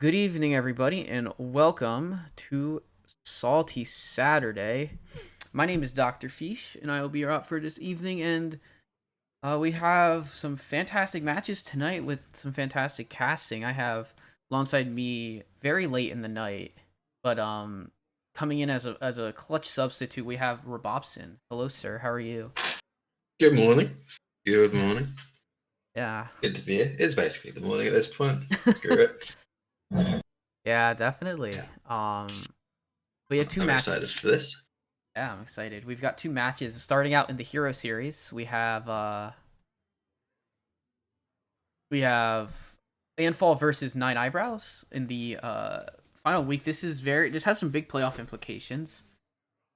Good evening, everybody, and welcome to Salty Saturday. My name is Dr. Fish, and I will be your op for this evening. And we have some fantastic matches tonight with some fantastic casting. I have alongside me very late in the night, but coming in as a clutch substitute, we have Robopson. Hello, sir. How are you? Good morning. Good morning. Yeah. Good to be here. It's basically the morning at this point. Screw it. Yeah, definitely. Yeah. We have two I'm matches. excited for this. Yeah, I'm excited. We've got two matches starting out in the Hero series. We have Anfall versus Nine Eyebrows in the final week. This has some big playoff implications.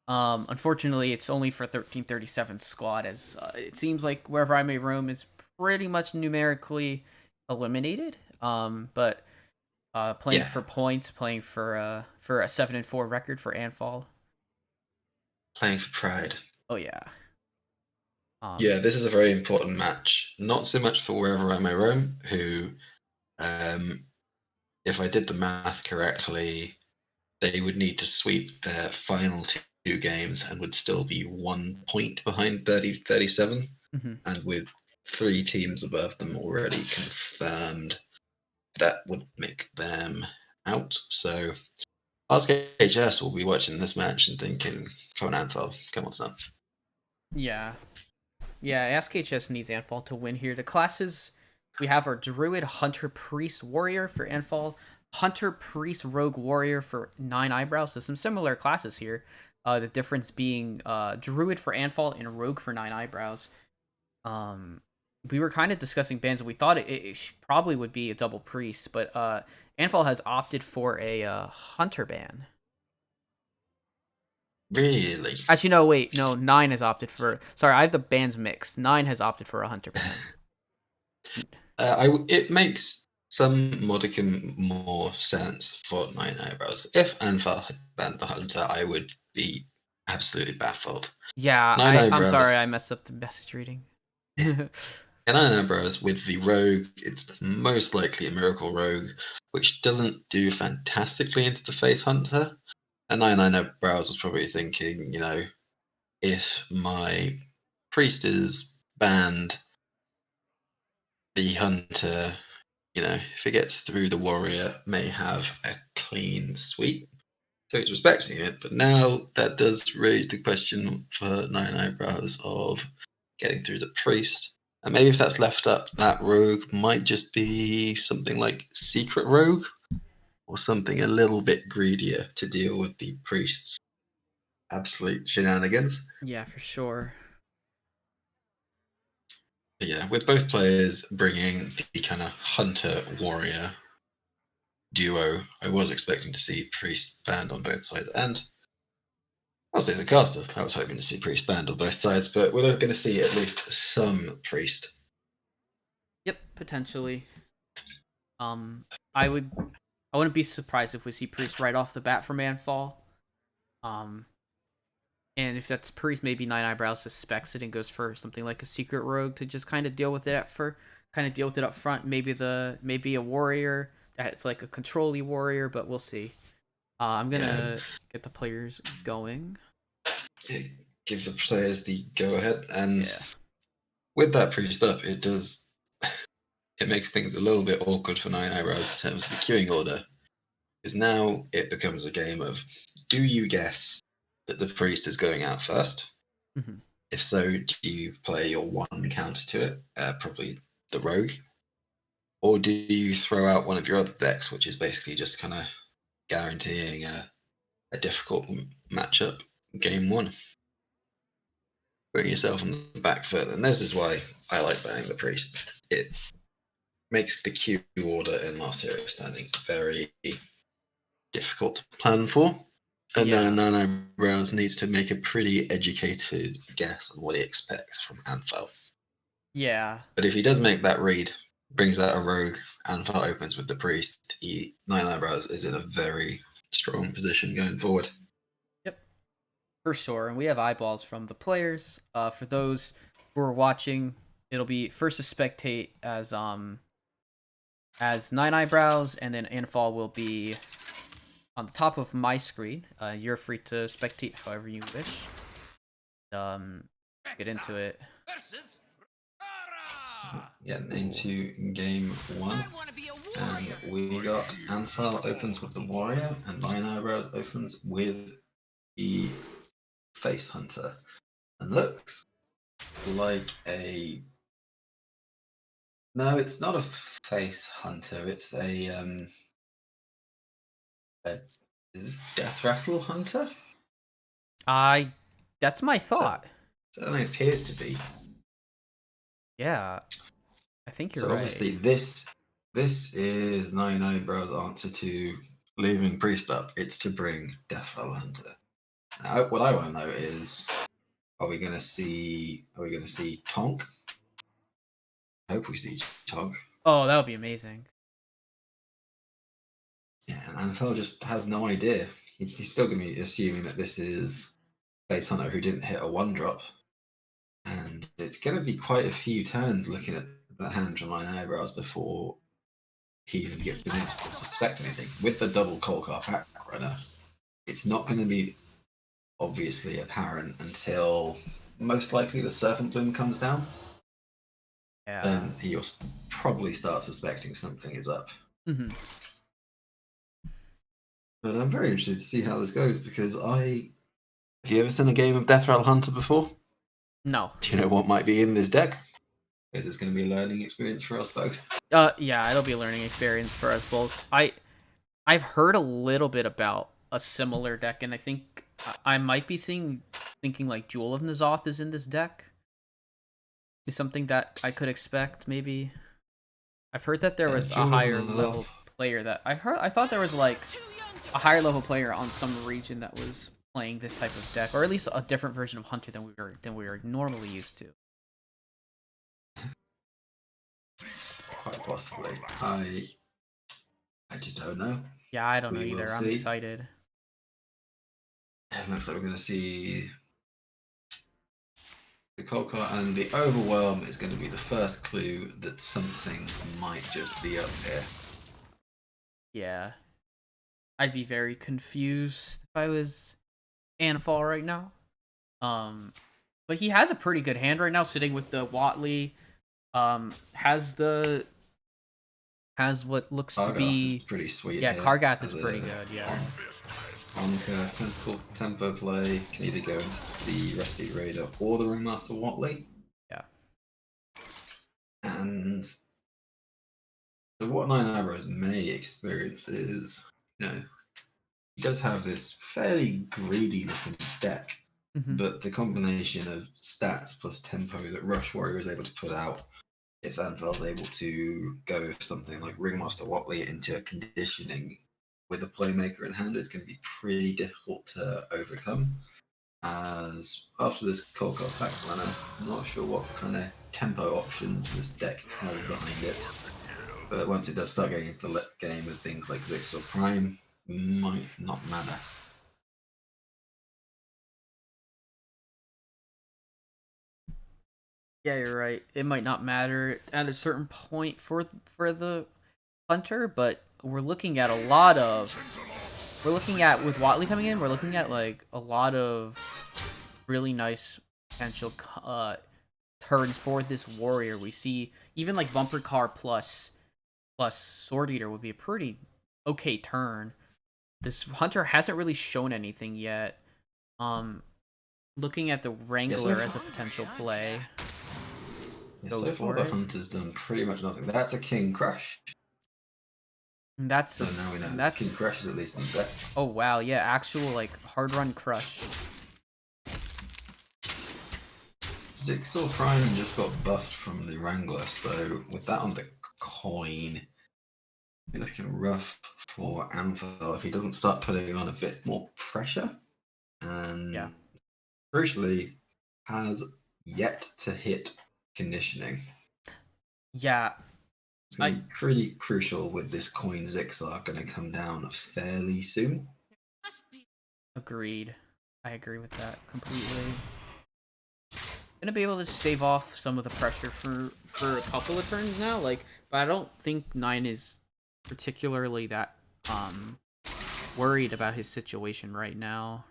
Unfortunately, it's only for 1337 squad, as it seems like Wherever I May Roam is pretty much numerically eliminated. But playing for points, playing for a 7-4 record for Anfall. Playing for pride. Oh yeah. Yeah, this is a very important match. Not so much for Wherever I May Roam, who, if I did the math correctly, they would need to sweep their final two games and would still be 1 point behind 30-37. Mm-hmm. And with 3 teams above them already confirmed, that would make them out. So RSKHS will be watching this match and thinking, come on, Anfall, come on, son. Yeah. SKHS needs Anfall to win here. The classes we have are Druid, Hunter, Priest, Warrior for Anfall, Hunter, Priest, Rogue, Warrior for Nine Eyebrows. So some similar classes here. The difference being Druid for Anfall and Rogue for Nine Eyebrows. We were kind of discussing bans, and we thought it probably would be a double Priest, but Anfall has opted for a Hunter ban. Really? Actually, no, wait. No, 9 has opted for... Sorry, I have the bans mixed. 9 has opted for a Hunter ban. It makes some modicum more sense for Nine Eyebrows. If Anfall had banned the Hunter, I would be absolutely baffled. Yeah, Nine I'm sorry Eyebrows. I messed up the message reading. And Nine Eyebrows with the Rogue, it's most likely a Miracle Rogue, which doesn't do fantastically into the Face Hunter. And Nine Eyebrows was probably thinking, if my priest is banned, the hunter, if it gets through, the warrior may have a clean sweep. So he's respecting it, but now that does raise the question for Nine Eyebrows of getting through the priest. And maybe if that's left up, that rogue might just be something like Secret Rogue or something a little bit greedier to deal with the priest's absolute shenanigans. Yeah, for sure. But yeah, with both players bringing the kind of hunter warrior duo, I was expecting to see priest banned on both sides, and honestly, as a caster, I was hoping to see priest banned on both sides, but we're going to see at least some priest. Yep, potentially. I wouldn't be surprised if we see Priest right off the bat for Manfall. Um, and if that's Priest, maybe Nine Eyebrows suspects it and goes for something like a Secret Rogue to just kind of deal with it up front. Maybe a warrior that's like a control-y warrior, but we'll see. I'm gonna get the players going. Give the players the go ahead, and Yeah. with that priest up, it makes things a little bit awkward for Nine Eyebrows in terms of the queuing order. Because now it becomes a game of, do you guess that the priest is going out first? Mm-hmm. If so, do you play your one counter to it, probably the rogue? Or do you throw out one of your other decks, which is basically just kind of guaranteeing a difficult matchup game one? Putting yourself on the back foot. And this is why I like banning the priest. It makes the queue order in Last Hero Standing very difficult to plan for. And Yeah. Nine Eyebrows needs to make a pretty educated guess on what he expects from Anfal. Yeah. But if he does make that read, brings out a rogue, Anfal opens with the priest, Nine Eyebrows is in a very strong position going forward. Yep. For sure. And we have eyeballs from the players. For those who are watching, it'll be first to spectate as Nine Eyebrows, and then Anfall will be on the top of my screen. You're free to spectate however you wish. Get into it. Getting into game one. And we got Anfal opens with the warrior, and Nine Eyebrows opens with the face hunter. And looks like a... No, it's not a face hunter. It's a is this Death Rattle hunter? That's my thought. Certainly appears to be. Yeah, I think you're So right. obviously this is Nine Eyebrows' answer to leaving priest up. It's to bring Death Rattle hunter. Now, what I want to know is, are we going to see Tonk? I hope we see Tonk. Oh, that would be amazing. Yeah, and Anfal just has no idea. He's still going to be assuming that this is Face Hunter who didn't hit a 1-drop. And it's going to be quite a few turns looking at the hand from Nine Eyebrows before he even gets to suspect anything. With the double Kolkar pack runner, it's not going to be obviously apparent until most likely the Serpent Bloom comes down. Yeah. Then he'll probably start suspecting something is up. Mm-hmm. But I'm very interested to see how this goes because have you ever seen a game of Death Rattle Hunter before? No. Do you know what might be in this deck? Is this going to be a learning experience for us both? Yeah, it'll be a learning experience for us both. I've heard a little bit about a similar deck, and I think I might be thinking like Jewel of N'Zoth is in this deck. Is something that I could expect, maybe. I've heard that there was a higher level player that I thought there was like a higher level player on some region that was playing this type of deck, or at least a different version of Hunter than we were normally used to. Quite possibly. I just don't know. Yeah, I don't know We will either. I'm see. excited. looks like we're going to see the Colcott, and the Overwhelm is going to be the first clue that something might just be up here. Yeah. I'd be very confused if I was Anfall right now. But he has a pretty good hand right now, sitting with the Watley. Has what looks to Kargath be is pretty sweet. yeah, Here Kargath is as pretty good. Yeah, Onka, tempo play can either go into the Rusty Raider or the Ringmaster Watley. yeah, And so what Nine Arrows may experience is, he does have this fairly greedy looking deck, but the combination of stats plus tempo that Rush Warrior is able to put out, if Anfel's able to go something like Ringmaster Watley into conditioning with a playmaker in hand, it's going to be pretty difficult to overcome. As after this Colcott pack runner, I'm not sure what kind of tempo options this deck has behind it. But once it does start getting into the game with things like Zixor Prime, might not matter. yeah. You're right. It might not matter at a certain point for the Hunter, but we're looking at a lot of. We're looking at with Watley coming in. We're looking at like a lot of really nice potential turns for this warrior. We see even like Bumper Car plus Sword Eater would be a pretty okay turn. This Hunter hasn't really shown anything yet. Looking at the Wrangler as a potential play. Yeah, so far the Hunter's done pretty much nothing. That's a King Crash. And that's so now we know that's King Crash is at least in the deck. Oh wow, yeah, actual like hard run crush. Zixor Prime just got buffed from the Wrangler, so with that on the coin, be looking rough for Anfel if he doesn't start putting on a bit more pressure. And yeah, crucially, has yet to hit conditioning. Yeah. It's going to be pretty crucial with this coin Zixar going to come down fairly soon. Agreed. I agree with that completely. Gonna be able to stave off some of the pressure for a couple of turns now, but I don't think 9 is particularly that worried about his situation right now.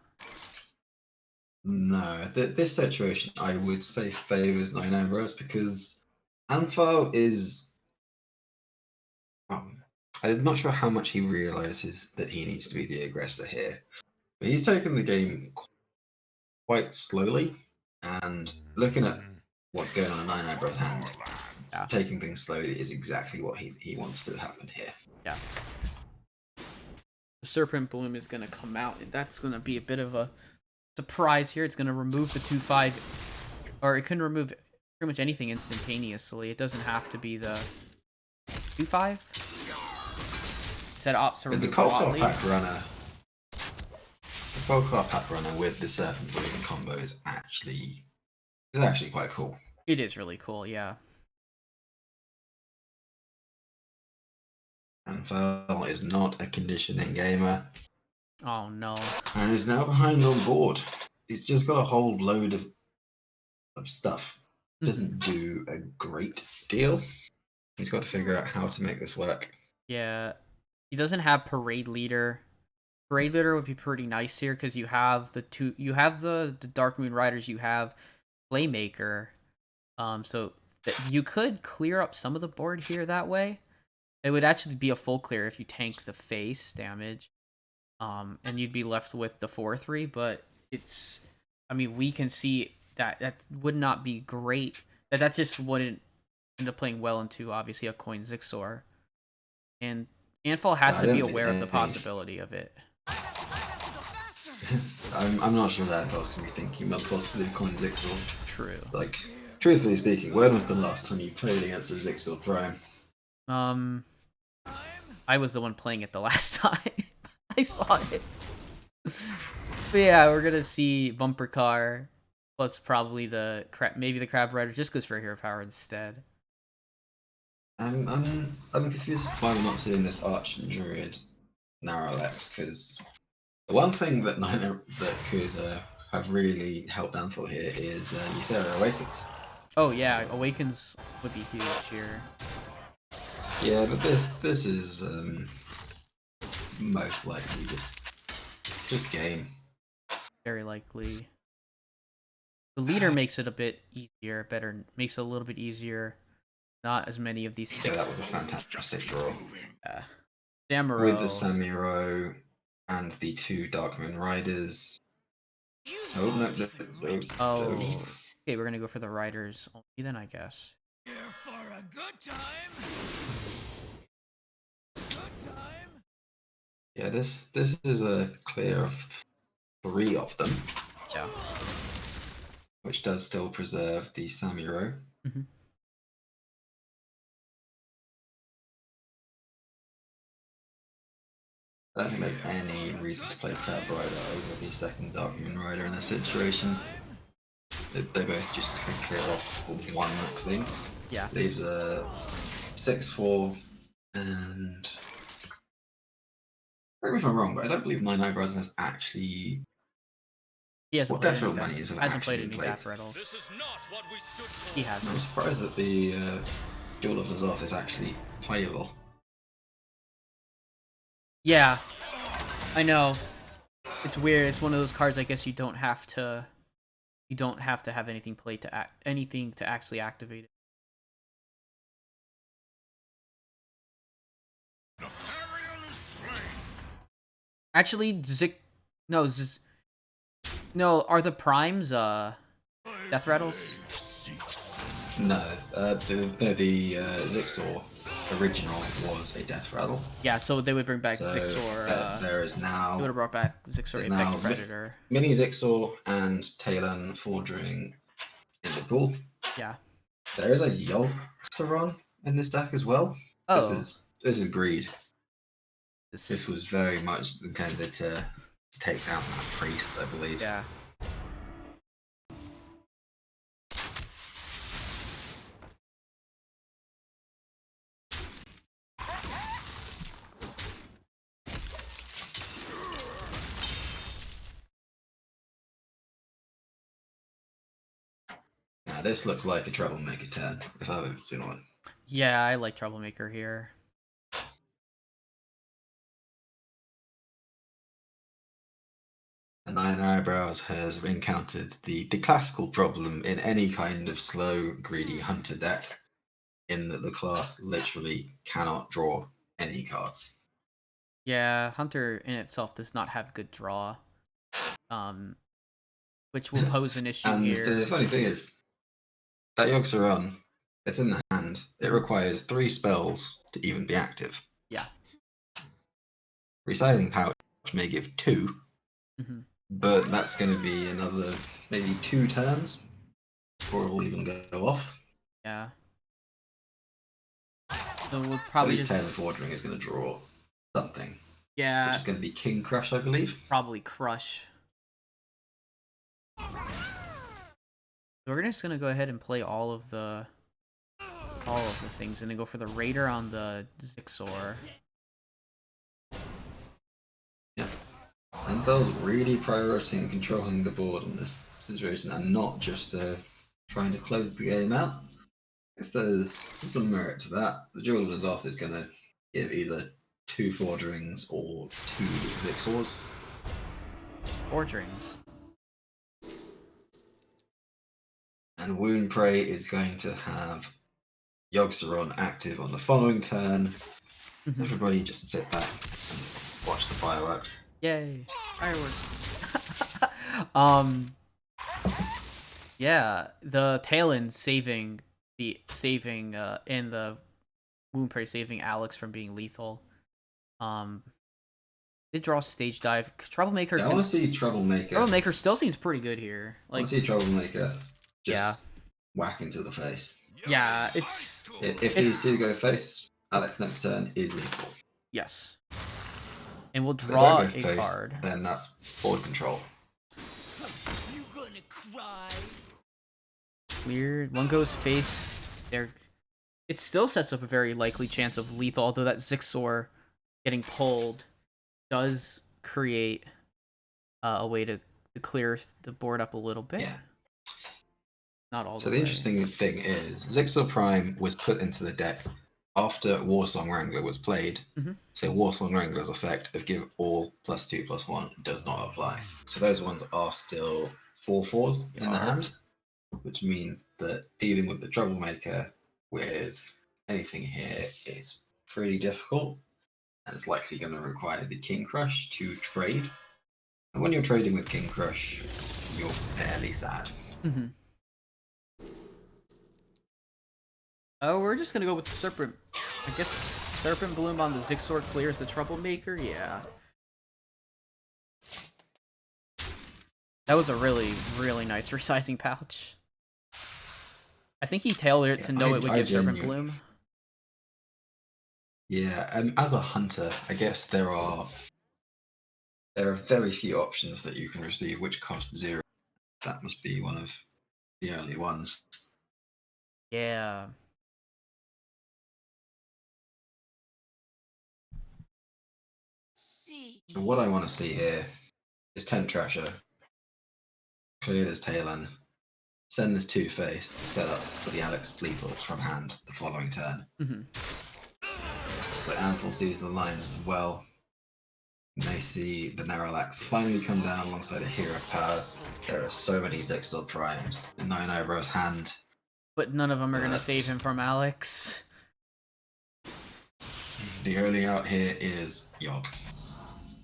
No, this situation I would say favors 9 Ambrose because Anfo is. I'm not sure how much he realizes that he needs to be the aggressor here, but he's taken the game quite slowly. And looking at what's going on in 9 Ambrose hand, taking things slowly is exactly what he wants to happen here. Yeah. The Serpent Bloom is going to come out, and that's going to be a bit of a surprise here. It's going to remove the 2-5, or it can remove pretty much anything instantaneously. It doesn't have to be the 2-5. Set ops to remove the Colcott pack runner. The Colcott pack runner with the Serpent Bloom combo is actually quite cool. It is really cool, yeah. Anfel is not a conditioning gamer. Oh no. And is now behind on board. He's just got a whole load of stuff. Doesn't do a great deal. He's got to figure out how to make this work. Yeah. He doesn't have Parade Leader. Parade Leader would be pretty nice here because you have the Dark Moon Riders, you have Playmaker. So you could clear up some of the board here that way. It would actually be a full clear if you tank the face damage. And you'd be left with the 4-3, but we can see that would not be great. That just wouldn't end up playing well into, obviously, a coin Zixor. And Anfal has to be aware of the possibility of it. I'm not sure that Anfel's going to be thinking about possibly coin Zixor. True. Truthfully speaking, when was the last time you played against a Zixor Prime? I was the one playing it the last time. I saw it. But yeah, we're gonna see Bumper Car plus probably maybe the Crab Rider just goes for Hero Power instead. I'm confused as to why we're not seeing this Arch and Druid Narrowlex because The one thing that Niner that could have really helped Ansel here is Ysera Awakens. Oh yeah, Awakens would be huge here. Yeah, but this is most likely just game. Very likely. The leader makes it a bit easier, makes it a little bit easier. Not as many of these Yeah, six. that was a fantastic draw. Samuro. With the Samuro and the 2 Darkmoon Riders. Oh, no. Oh, okay, we're gonna go for the riders only then, I guess. Here for a good time. Good time. Yeah, this is a clear of 3 of them. Yeah. Which does still preserve the Samuro. Mm-hmm. I don't think there's any reason to play Crab Rider over the second Darkmoon Rider in this situation. They both just clear off one thing. Yeah. Leaves a 6/4 and. Correct me if I'm wrong, but I don't believe Nine Eyebrows has actually. He hasn't What played any Death Rattle hasn't played any Death Rattle. This is not what we stood for. He hasn't. I'm surprised that the Jewel of Lazoth is actually playable. Yeah, I know. It's weird. It's one of those cards. I guess you don't have to. You don't have to have anything played to anything to actually activate it. Actually, no, are the primes death rattles? No, the Zixor original was a Death Rattle. Yeah, so they would bring back So Zixor. there is now. They would have brought back Zixor there's Apex now Predator. Mini Zixor and Talon Fordring in the pool. Yeah. There is a Yogg-Saron in this deck as well. Oh. This is greed. This This was very much intended to take down that priest, I believe. Yeah. Now this looks like a Troublemaker turn, if I've ever seen one. Yeah, I like Troublemaker here. And Nine Eyebrows has encountered the classical problem in any kind of slow, greedy hunter deck, in that the class literally cannot draw any cards. Yeah, Hunter in itself does not have good draw. Which will pose an issue And here. the funny thing is, that Yogg-Saron, it's in the hand. It requires 3 spells to even be active. Yeah. Recycling Pouch may give 2, Mm-hmm. but that's going to be another maybe 2 turns before it will even go off. Yeah. So we'll At probably least just... Talon Fordring is going to draw something. Yeah. Which is going to be King Crush, I believe. Probably Crush. So we're just gonna go ahead and play all of the things, and then go for the Raider on the Zixor. Yeah. And those really prioritizing controlling the board in this situation and not just trying to close the game out. I guess there's some merit to that. The Jewel of Lazoth is going to give either 2 Fordrings or 2 Zixors. Fordrings. And Wound Prey is going to have Yogg-Saron active on the following turn. Mhm. Everybody just sit back and watch the fireworks. Yay! Fireworks. Yeah, the Talon saving and the Wound Prey saving Alex from being lethal. Did draw stage dive. Troublemaker. Yeah, I want to see Troublemaker. Troublemaker still seems pretty good here. I want to see Troublemaker just Yeah. whack into the face. Yeah, it's If he's to go face, Alex next turn is lethal. yes. And we'll If they draw don't go a face, card. then that's board control. You gonna cry? Weird. One goes face. There. It still sets up a very likely chance of lethal, although that Zixor getting pulled does create a way to clear the board up a little bit. Yeah. Not all So the the way. interesting thing is, Zixel Prime was put into the deck after Warsong Wrangler was played. Mhm. So Warsong Wrangler's effect of give all +2/+1 does not apply. So those ones are still 4/4s in the hand, which means that dealing with the Troublemaker with anything here is pretty difficult, and it's likely going to require the King Crush to trade. And when you're trading with King Crush, you're fairly sad. Mm-hmm. Oh, we're just gonna go with the Serpent. I guess Serpent Bloom on the Zixor clears the Troublemaker. Yeah. That was a really, really nice resizing pouch. I think he tailored it to know it would give Serpent Bloom. Yeah, as a hunter, I guess there are very few options that you can receive which cost 0. That must be one of the early ones. Yeah. So what I want to see here is Tent Trasher, clear this Talon, send this Two-Face to set up for the Alex lethals from hand the following turn. Mm-hmm. So Anvil sees the lines as well. And they see the Naralax finally come down alongside a Hero Power. There are so many Zixel Primes in Nine Eyebrows' hand. But none of them are gonna save him from Alex. The early out here is Yogg.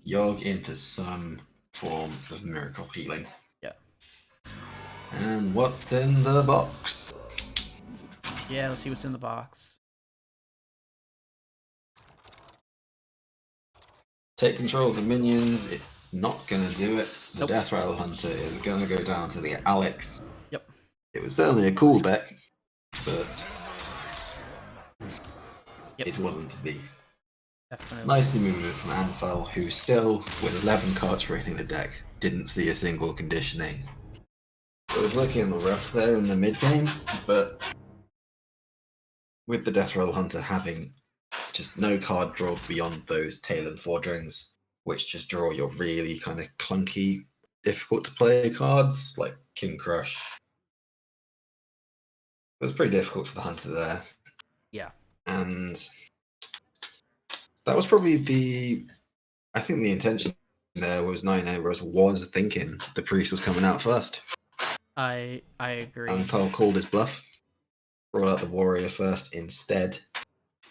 Yogg into some form of miracle healing. Yeah. And what's in the box? Yeah, let's see what's in the box. Take control of the minions. It's not going to do it. The Nope. Death Rattle Hunter is going to go down to the Alex. Yep. It was certainly a cool deck, but Yep. it wasn't to be. Definitely. Nicely moved from Anfal, who still, with 11 cards remaining in the deck, didn't see a single conditioning. It was looking rough there in the mid game, but with the Death Rattle Hunter having just no card draw beyond those Talon Forgerings, which just draw your really kind of clunky, difficult to play cards like King Crush. It was pretty difficult for the Hunter there. Yeah. And that was probably I think the intention there was Nine Eyebrows was thinking the Priest was coming out first. I agree. Anfal called his bluff, brought out the Warrior first instead.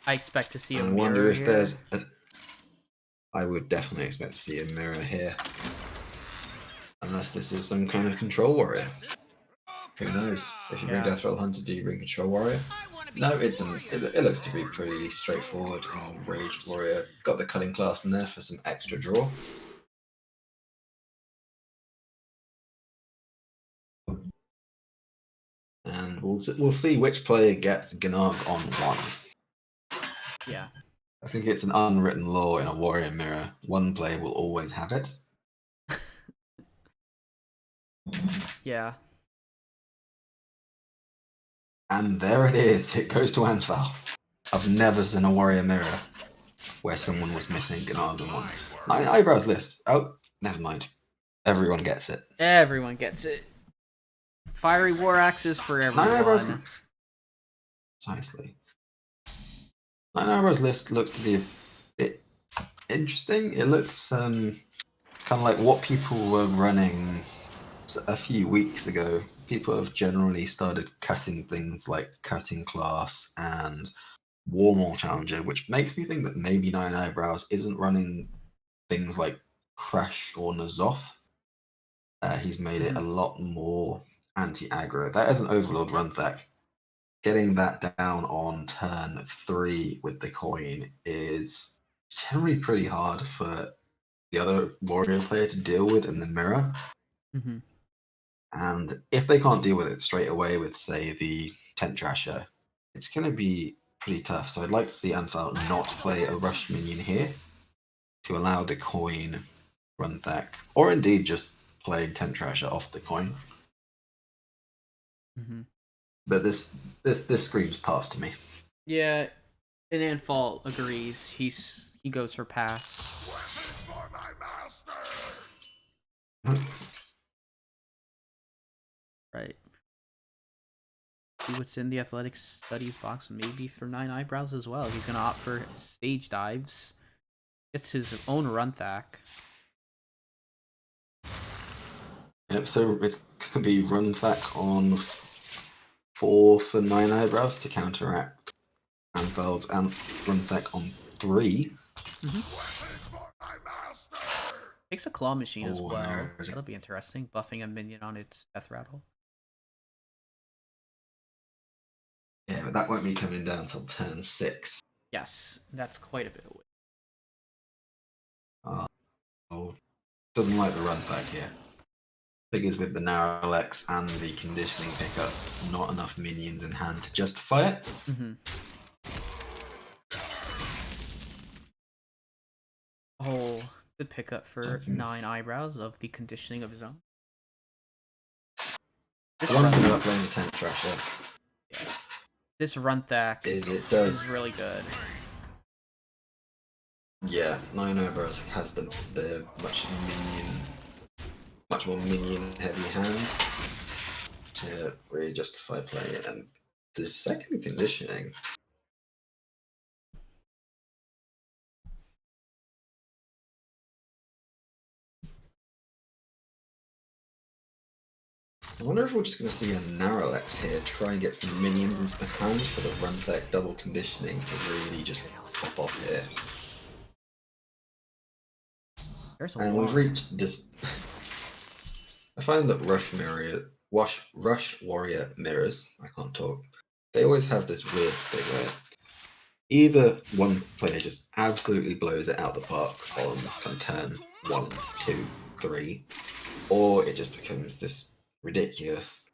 I expect to see a I mirror wonder if here. there's I would definitely expect to see a mirror here. Unless this is some kind of control warrior. Who knows? If you bring Yeah. Death Rattle Hunter, do you bring control warrior? No, it looks to be pretty straightforward. Rage warrior. Got the cutting class in there for some extra draw. And we'll see which player gets Gnarg on 1. Yeah. I think it's an unwritten law in a warrior mirror. One player will always have it. Yeah. And there it is. It goes to Anfal. I've never seen a warrior mirror where someone was missing Gnarg on 1. Nine Eyebrows list. Oh, never mind. Everyone gets it. Everyone gets it. Fiery War Axes for everyone. Nine Eyebrows. Precisely. Nine Eyebrows list looks to be a bit interesting. It looks kind of like what people were running a few weeks ago. People have generally started cutting things like Cutting Class and Warmaul Challenger, which makes me think that maybe Nine Eyebrows isn't running things like Crash or N'Zoth. He's made it a lot more anti-aggro. That is an Overlord run deck. Getting that down on turn 3 with the coin is generally pretty hard for the other warrior player to deal with in the mirror. Mm-hmm. And if they can't deal with it straight away with, say, the Tent Trasher, it's going to be pretty tough. So I'd like to see Anfal not play a rush minion here to allow the coin run deck, or indeed just play Tent Trasher off the coin. Mm-hmm. But this screams pass to me. Yeah, and Anfal agrees. He goes for pass. Right. See what's in the athletic studies box, maybe for 9 eyebrows as well. He's gonna opt for stage dives. Gets his own run thack. Yep, so it's going to be run back on 4 for 9 eyebrows to counteract Anfel's and run back on 3. Takes a claw machine as Oh, well. there's a- That'll be interesting. Buffing a minion on its death rattle. Yeah, but that won't be coming down till turn 6. Yes, that's quite a bit away. Oh, doesn't like the run back here. Figures with the narrow Lex and the conditioning pickup, not enough minions in hand to justify it. Mm-hmm. Oh, good pickup for Okay. 9 eyebrows of the conditioning of his own. This The one run, thing about playing the Tent Thrasher this run thack is it does, is really good. yeah, 9 eyebrows has the much more minion heavy hand to really justify playing it. And the second conditioning, I wonder if we're just going to see a Narrowlex here try and get some minions into the hand for the run back double conditioning to really just pop off here. There's a And we've lot. reached this. I find that Rush Warrior mirrors, I can't talk, they always have this weird thing where either one player just absolutely blows it out the park on turn 1, 2, 3, or it just becomes this ridiculous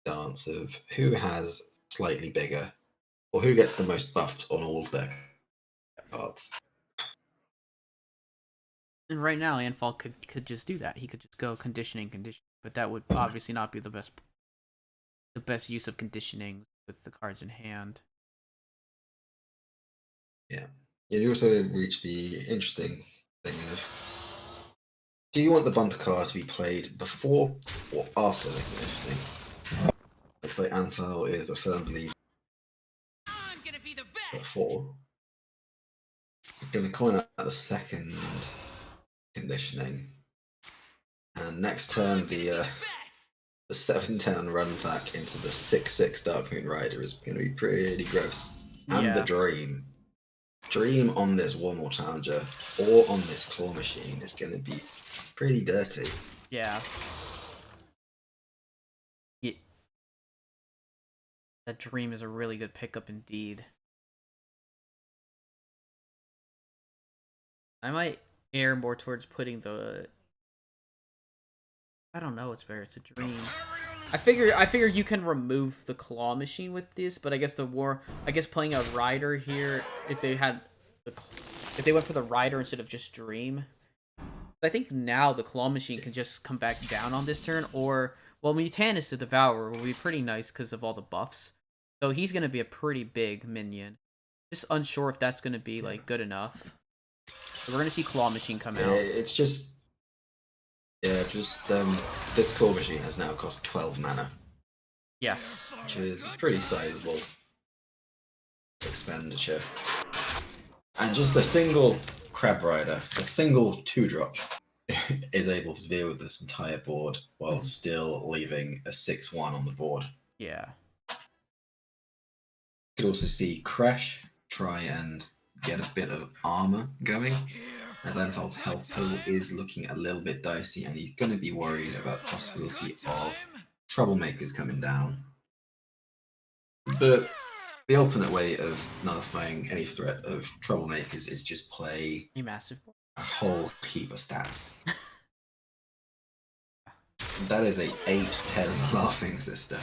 dance of who has slightly bigger or who gets the most buffed on all of their cards. And right now, Anfall could just do that. He could just go conditioning, but that would obviously not be the best use of conditioning with the cards in hand. Yeah. You also reach the interesting thing of, do you want the bumper card to be played before or after the conditioning? Looks like Anfal is a firm believer I'm gonna be the best. before. Going to coin out the second conditioning. And next turn, the 7-10 run back into the 6-6 Dark Moon Rider is going to be pretty gross. And the Dream on this Warmore Challenger or on this Claw Machine is going to be pretty dirty. Yeah. That Dream is a really good pickup indeed. I might err more towards putting the... I don't know what's better. It's a Dream. I figure you can remove the Claw Machine with this, but I guess playing a Rider here, if they went for the Rider instead of just Dream, I think now the Claw Machine can just come back down on this turn, or well, Mutanus the Devourer will be pretty nice because of all the buffs. So he's gonna be a pretty big minion. Just unsure if that's gonna be like good enough. So we're gonna see Claw Machine come out. It's just this Claw Machine has now cost 12 mana, Yes. which is pretty sizable expenditure. And just a single Crab Rider, a single 2-drop, is able to deal with this entire board while still leaving a 6-1 on the board. Yeah. You could also see Crash try and get a bit of armor going, as Anfal's health pool is looking a little bit dicey, and he's going to be worried about the possibility of Troublemakers coming down. But the alternate way of nullifying any threat of Troublemakers is just play A massive board. a whole heap of stats. That is a 8-10 Laughing Sister.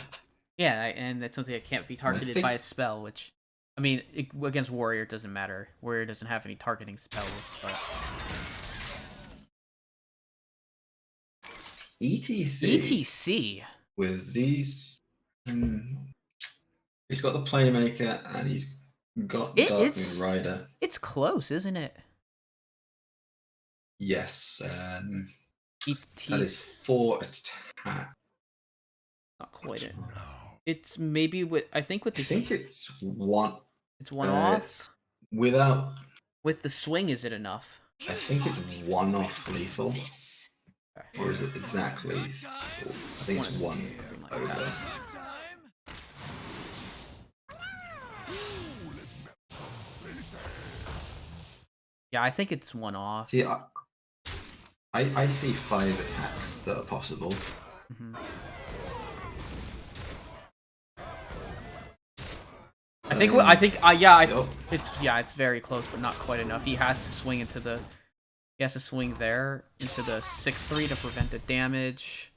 Yeah, and that's something that can't be targeted by a spell, which, I mean, against Warrior it doesn't matter. Warrior doesn't have any targeting spells, but... ETC. ETC? With these... he's got the Playmaker, and he's got the Dark Moon Rider. It's close, isn't it? Yes. ETC. That is 4 attack. Not quite. Wait, it's maybe with I think with I the think it's one. it's one off. It's without. With the swing, is it enough? I think it's one off lethal, Okay. or is it exactly? Lethal? I think it's one Something like over. that. Yeah, I think it's one off. See, I see 5 attacks that are possible. Mhm. Yup. It's very close, but not quite enough. He has to swing into the, he has to swing there into the 6-3 to prevent the damage.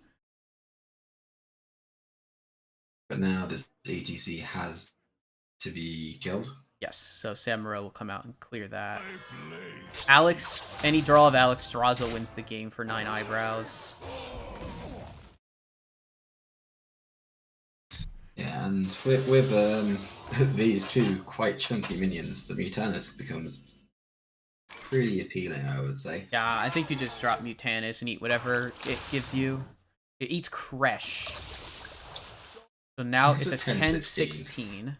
But now this ETC has to be killed. Yes, so Samuro will come out and clear that. Alex, any draw of Alex Strazo wins the game for 9 eyebrows. Yeah, and with these two quite chunky minions, the Mutanus becomes pretty appealing, I would say. Yeah, I think you just drop Mutanus and eat whatever it gives you. It eats Kresh. So now it's a 10-16,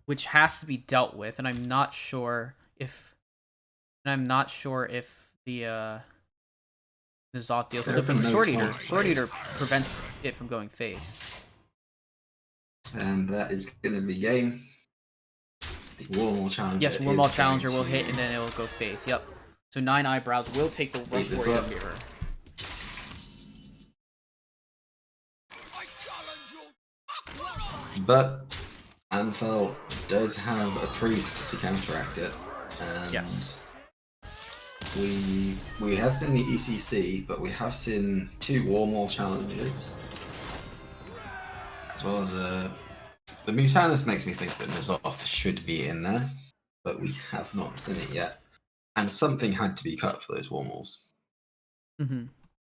which has to be dealt with, and I'm not sure if the Zoth deals with it, but the Sword Eater. Sword Eater prevents it from going face. And that is going to be game. The Warmaul Challenger. Yes, Warmaul Challenger will hit, and then it will go face. Yep. So 9 eyebrows will take the Rush this Warrior up. mirror. But Anfel does have a priest to counteract it, and Yes. we have seen the ECC, but we have seen 2 Warmaul challenges, as well as the Mutanus makes me think that N'Zoth should be in there, but we have not seen it yet, and something had to be cut for those Warmauls. Mm-hmm.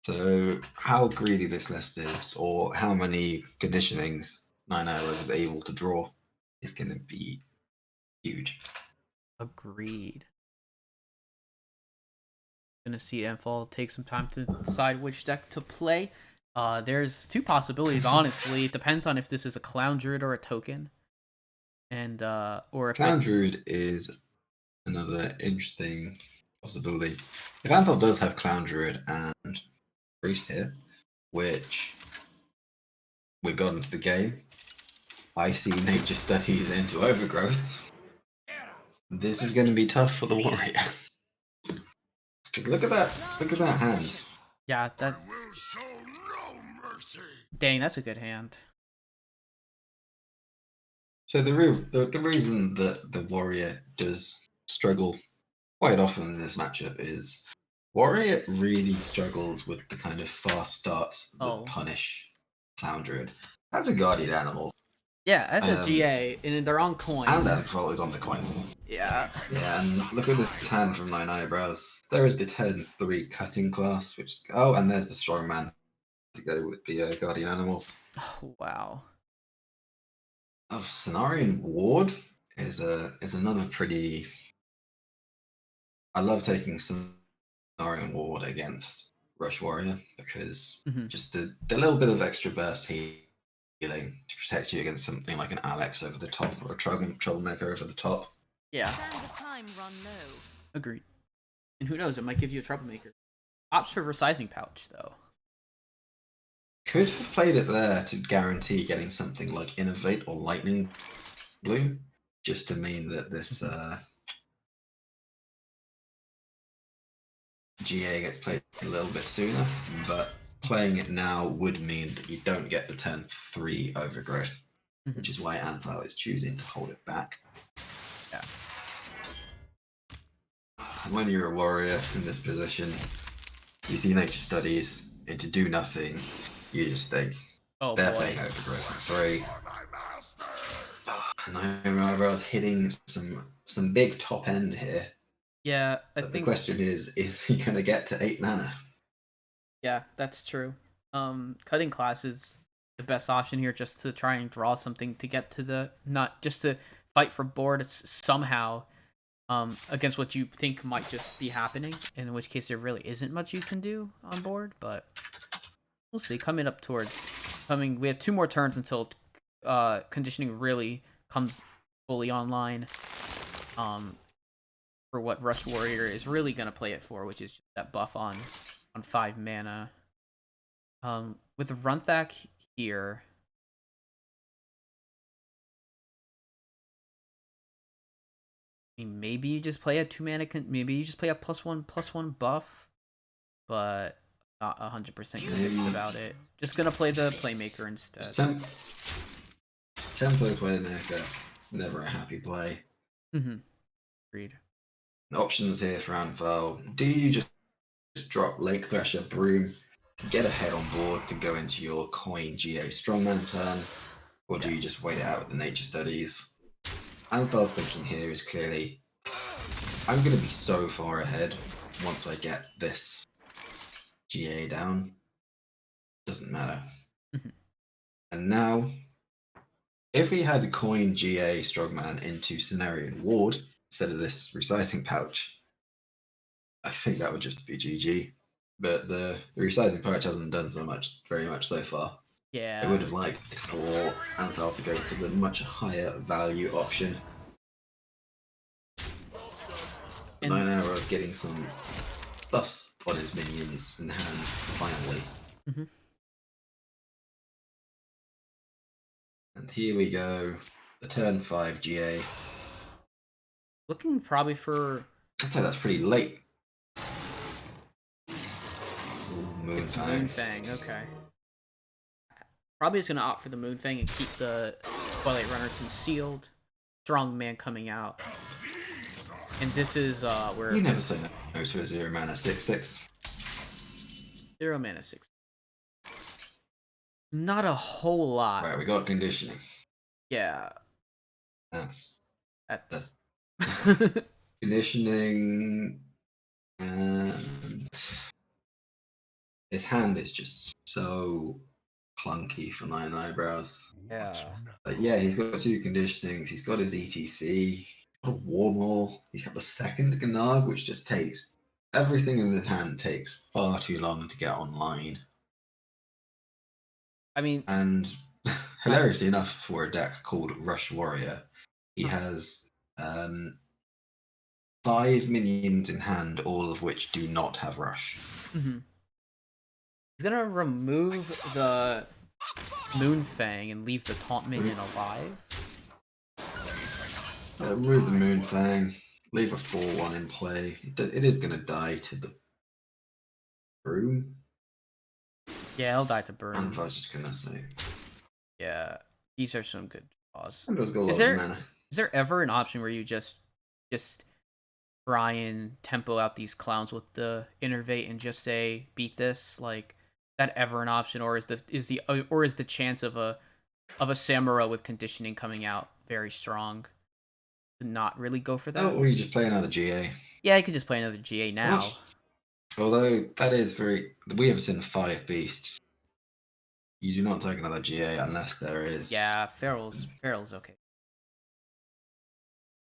So how greedy this list is, or how many conditionings 9 Hours is able to draw, is going to be huge. Agreed. Gonna see Enfall take some time to decide which deck to play. There's 2 possibilities, honestly. It depends on if this is a Clown Druid or a token. And or if Clown Druid is another interesting possibility. If Anfel does have Clown Druid and Priest here, which we've got into the game, I see Nature Studies into Overgrowth. This is going to be tough for the Warrior. Because look at that hand. yeah, that dang, that's a good hand. So the reason that the Warrior does struggle quite often in this matchup is Warrior really struggles with the kind of fast starts that punish Clown Druid. That's a Guardian Animal. Yeah, that's a GA, and they're on coin. And Anfel is on the coin. Yeah. Yeah, and look at this hand from 9 Eyebrows. There is the 10-3 cutting class, which and there's the strong man to go with the Guardian Animals. Oh, wow. Oh, Cenarian Ward is another pretty. I love taking Cenarian Ward against Rush Warrior because just the little bit of extra burst healing to protect you against something like an Alex over the top or a Troublemaker over the top. Yeah. Agreed. And who knows, it might give you a Troublemaker. Opts for Resizing Pouch, though. Could have played it there to guarantee getting something like Innovate or Lightning Bloom, just to mean that this GA gets played a little bit sooner, but playing it now would mean that you don't get the 10-3 Overgrowth, which is why Anfel is choosing to hold it back. Yeah. And when you're a Warrior in this position, you see Nature Studies into do nothing, you just think, they're playing Overgrowth for 3. And Eyebrows hitting some big top end here. Yeah, I But think the question is he going to get to 8 mana? Yeah, that's true. Cutting class is the best option here, just to try and draw something to get to the, not just to fight for board somehow against what you think might just be happening, in which case there really isn't much you can do on board, but we'll see. Coming up towards We have 2 more turns until conditioning really comes fully online. For what Rush Warrior is really gonna play it for, which is just that buff on 5 mana. With Runthak here, I mean, maybe you just play a 2 mana. Maybe you just play a +1/+1 buff, but not 100% convinced about it. Just gonna play the Playmaker instead. Tempo Playmaker, never a happy play. Agreed. Options here for Anvil. Do you just drop Lake Thresher Broom to get ahead on board to go into your coin GA Strongman turn? Or do you just wait it out with the Nature Studies? Anvil's thinking here is clearly, I'm going to be so far ahead once I get this GA down. Doesn't matter. And now, if he had coin GA Strongman into Cenarian Ward instead of this Resizing Pouch, I think that would just be GG. But the Resizing Pouch hasn't done very much so far. Yeah. I would have liked for Anthal to go for the much higher value option. And 9 Arrows getting some buffs on his minions in hand, finally. And here we go, the turn 5 GA. Looking probably for... I'd say that's pretty late. Moonfang. Moonfang, okay. Probably just gonna opt for the Moonfang and keep the Twilight Runner concealed. Strong man coming out. And this is where... You never say no to a 0 mana 6/6. 0 mana 6. Not a whole lot. Right, we got conditioning. Yeah. That's That's... conditioning, and his hand is just so clunky for 9 Eyebrows. Yeah. But yeah, he's got 2 conditionings. He's got his ETC. He's got a Warmaul. He's got the second Gnarg, which just takes everything in his hand takes far too long to get online. I mean, and hilariously enough, for a deck called Rush Warrior, he has 5 minions in hand, all of which do not have Rush. he's gonna remove the Moonfang and leave the Taunt minion alive. Remove the Moonfang, leave a 4/1 in play. It is going to die to the Broom. Yeah, he'll die to Burn. And I was just going to say. Yeah, these are some good draws. Is there ever an option where you just try and tempo out these clowns with the Innervate and just say beat this? Like, that ever an option, or is the chance of a Samuro with conditioning coming out very strong to not really go for that? Oh, or you just play another GA. Yeah, I could just play another GA now. Although that is we have seen 5 beasts. You do not take another GA unless there is. Yeah, Feral's okay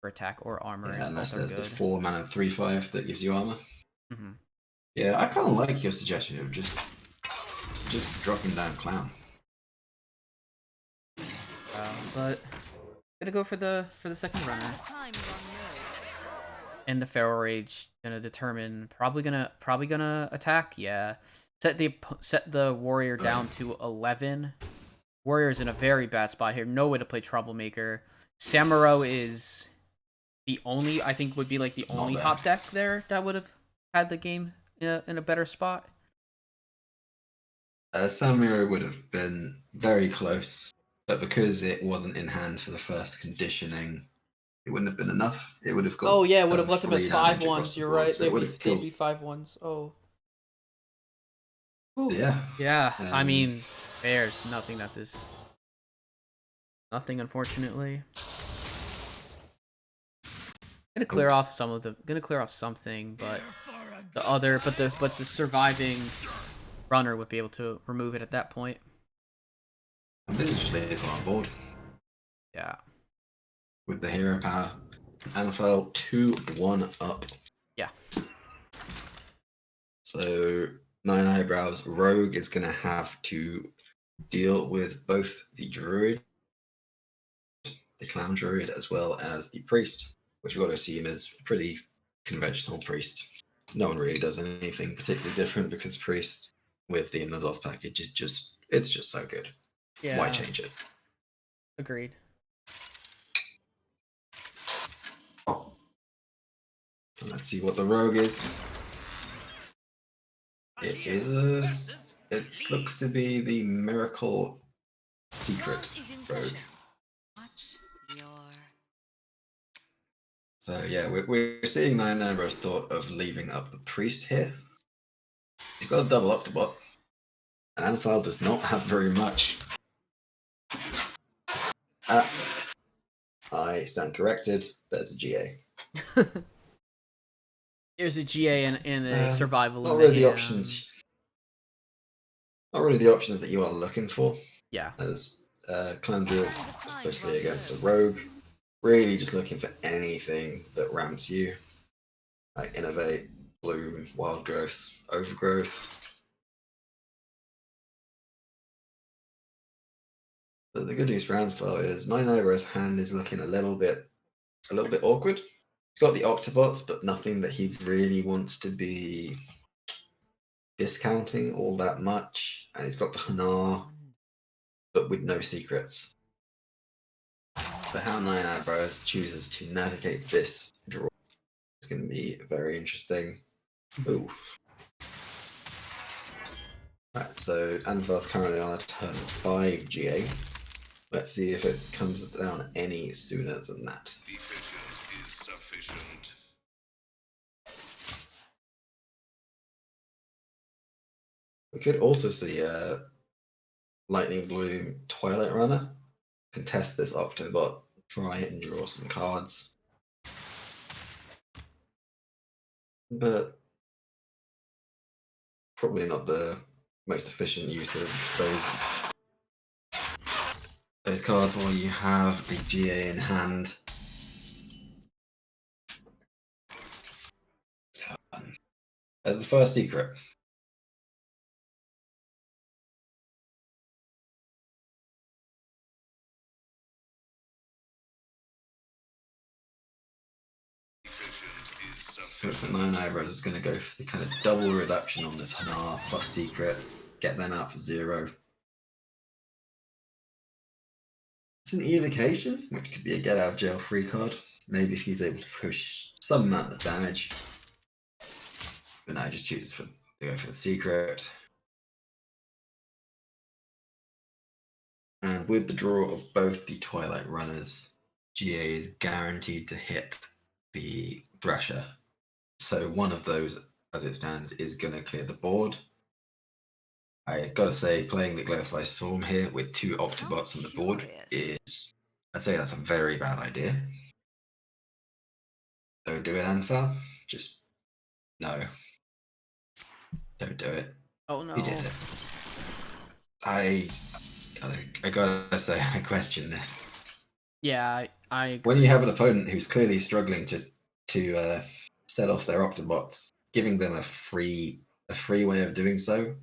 for attack or armor. Yeah, unless there's the 4 mana 3/5 that gives you armor. Yeah, I kind of like your suggestion of just dropping down clown. But gonna go for the second runner. And the Feral Rage gonna determine probably gonna attack. Yeah, set the warrior down to 11. Warrior's in a very bad spot here. No way to play Troublemaker. Samuro is the only, I think, would be like the only top deck there that would have had the game in a better spot. Samuro would have been very close, but because it wasn't in hand for the first conditioning, it wouldn't have been enough. It would have got. Oh yeah, it would have left them as 5/1s. You're right. So they'd be 5/1s. Oh. Ooh. Yeah. Yeah. I mean, there's nothing unfortunately. Gonna clear off something, but the surviving runner would be able to remove it at that point. And this is just lethal on board. Yeah. With the hero power. Anfel 2/1 up. Yeah. So 9 Eyebrows Rogue is gonna have to deal with both the druid, the clown druid, as well as the priest, which we've got to assume is a pretty conventional priest. No one really does anything particularly different because priest with the Nazoth package is just so good. Yeah. Why change it? Agreed. And let's see what the rogue is. It is a. It looks to be the miracle secret rogue. So yeah, we're seeing Nine Neighbors thought of leaving up the priest here. He's got a double Octobot, and Anfal does not have very much. I stand corrected. There's a GA. There's a GA and a survival. Not really the options. Not really the options that you are looking for. Yeah. As clan druid, especially against a rogue, really just looking for anything that ramps you, like innovate, bloom, wild growth, overgrowth. But the good news for Anfal is Nine Eyebrows' hand is looking a little bit awkward. He's got the Octobots, but nothing that he really wants to be discounting all that much. And he's got the Hanar, but with no secrets. So how Nine Eyebrows chooses to navigate this draw is going to be very interesting. Ooh. Right, so Anfar's currently on a turn 5 GA. Let's see if it comes down any sooner than that. Efficient is sufficient. We could also see Lightning Bloom Twilight Runner contest this Octobot, try it and draw some cards. But probably not the most efficient use of those cards while you have the GA in hand. As the first secret. So it's at 9 Eyebrows is going to go for the kind of double reduction on this Hanar plus secret, get them out for 0. It's an evocation, which could be a get out of jail free card. Maybe if he's able to push some amount of damage. But now he just chooses to go for the secret. And with the draw of both the Twilight Runners, GA is guaranteed to hit the Thresher. So one of those, as it stands, is going to clear the board. I gotta say, playing the Glowfly Storm here with 2 Octobots on the board is, I'd say that's a very bad idea. Don't do it, Anfal. Just, no. Don't do it. Oh no. You did it. I gotta say, I question this. Yeah, I agree. When you have an opponent who's clearly struggling to set off their Octobots, giving them a free way of doing so,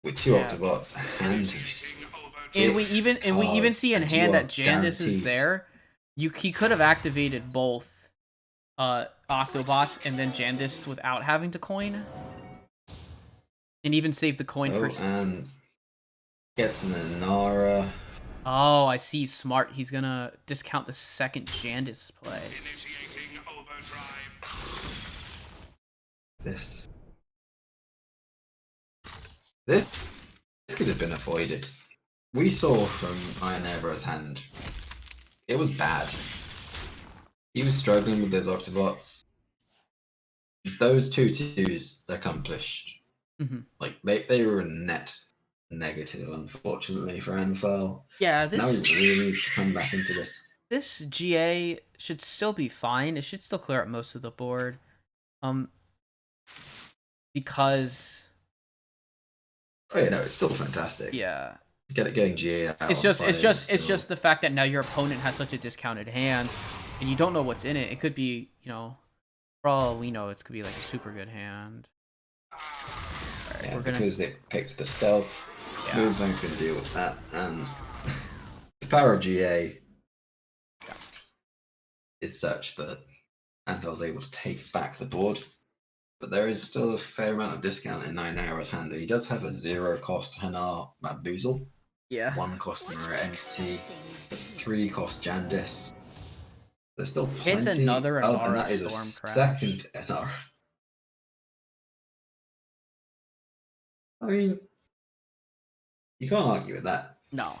with 2 Octobots and we even see in hand that Jandis is there. He could have activated both Octobots and then Jandis without having to coin, and even save the coin for. And gets an Inara. Oh, I see. Smart. He's gonna discount the second Jandis play. Initiating overdrive. This could have been avoided. We saw from Iron Airbrow's hand, it was bad. He was struggling with those Octobots. Those 2/2s accomplished. Mm-hmm. Like they were a net negative, unfortunately, for Anfal. Yeah, Now he really needs to come back into this. This GA should still be fine. It should still clear up most of the board. Because oh yeah, no, it's still fantastic. Yeah. Get it going GA out. It's just the fact that now your opponent has such a discounted hand and you don't know what's in it. It could be, for all we know, it could be like a super good hand. Alright, yeah, because they picked the stealth. Yeah. Moonfang's going to deal with that, and the power of GA is such that Anfel's able to take back the board, but there is still a fair amount of discount in 9 Hours hand, and he does have a 0 cost Hanar Bamboozle, Yeah. 1 cost Mirror Entity, there's 3 cost Jandis. There's still It's plenty. another and Inara that is a Storm Crash. second Inara. I mean, you can't argue with that. No.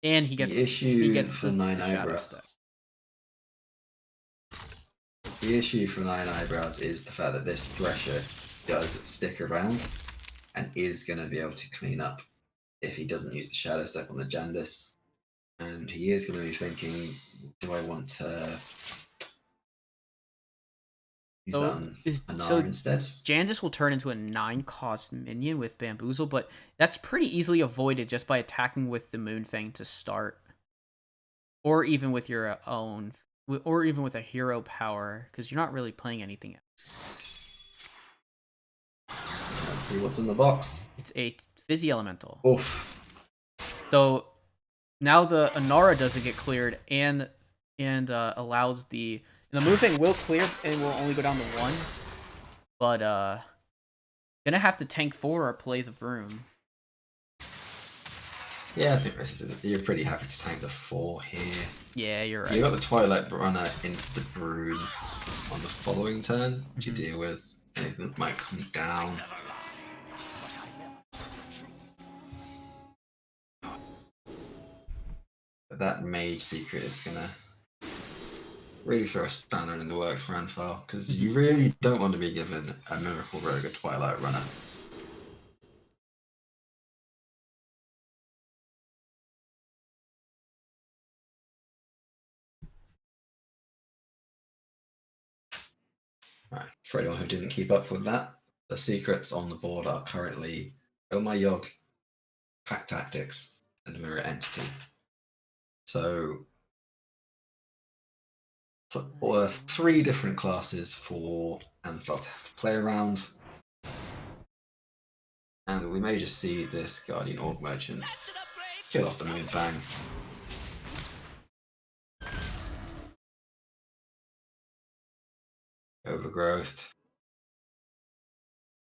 And he gets The issue he gets for the 9 Shadow Eyebrows. Step. The issue for 9 Eyebrows is the fact that this Thresher does stick around and is going to be able to clean up if he doesn't use the Shadow Step on the Jandis. And he is going to be thinking, do I want to use that on Anar instead? Jandis will turn into a 9-cost minion with Bamboozle, but that's pretty easily avoided just by attacking with the Moonfang to start. Or even with your own, or even with a hero power, because you're not really playing anything else. Let's see what's in the box. It's a Fizzy Elemental. Oof. So now the Inara doesn't get cleared, and allows the Moonfang will clear and will only go down to 1, but gonna have to tank 4 or play the Broom. Yeah, I think this is you're pretty happy to tank the 4 here. Yeah, you're right. You got the Twilight Runner into the Brood on the following turn to deal with anything that might come down. But that Mage Secret is gonna really throw a spanner in the works for Anfal, because you really don't want to be given a Miracle Rogue or Twilight Runner. Right, for anyone who didn't keep up with that, the secrets on the board are currently Oh My Yogg, Pack Tactics, and Mirror Entity. So, 3 different classes for Anfal to have to play around. And we may just see this Guardian Orc Merchant kill off the Moonfang. Overgrowth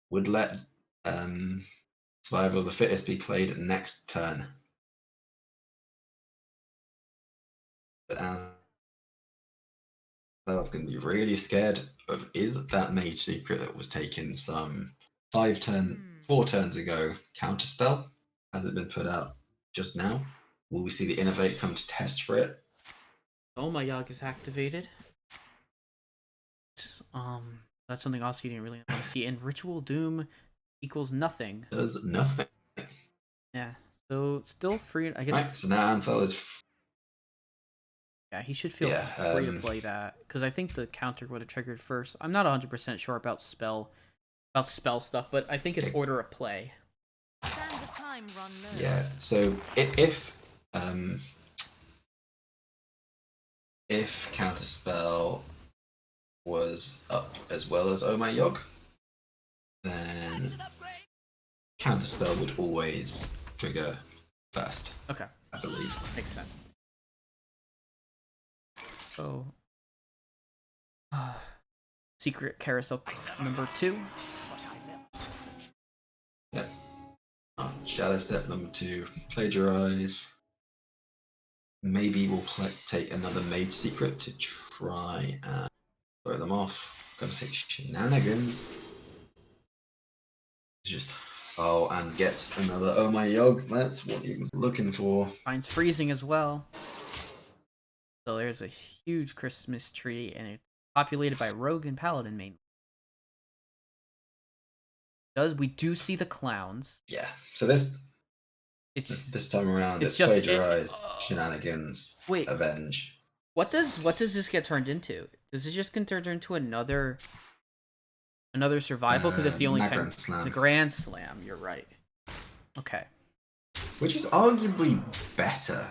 would let Survival of the Fittest be played next turn. But Anfel's going to be really scared of is that Mage Secret that was taken some 4 turns ago Counterspell. Has it been put out just now? Will we see the Innovate come to test for it? Oh My Yogg is activated. That's something else you didn't really want to see. And Ritual Doom equals nothing. Does nothing. Yeah. So still free. I guess. Right, so now Anfel is. Yeah, he should feel free to play that, because I think the counter would have triggered first. I'm not 100% sure about spell stuff, but I think it's order of play. Yeah. So if Counterspell was up as well as Oh My Yogg, then Counterspell would always trigger first. Okay. I believe. Makes sense. So, Secret Carousel number 2. Yep. Shadow Step number 2. Plagiarize. Maybe we'll take another Mage Secret to try and throw them off. Gonna take Shenanigans. Just and gets another Oh My Yogg. That's what he was looking for. Finds freezing as well. So there's a huge Christmas tree, and it's populated by Rogue and Paladin mainly. We do see the clowns. Yeah. So this time around it's just Plagiarize, Shenanigans, Avenge. What does this get turned into? Does it just get turned into another survival? Because it's the only time. The Grand Slam. You're right. Okay. Which is arguably better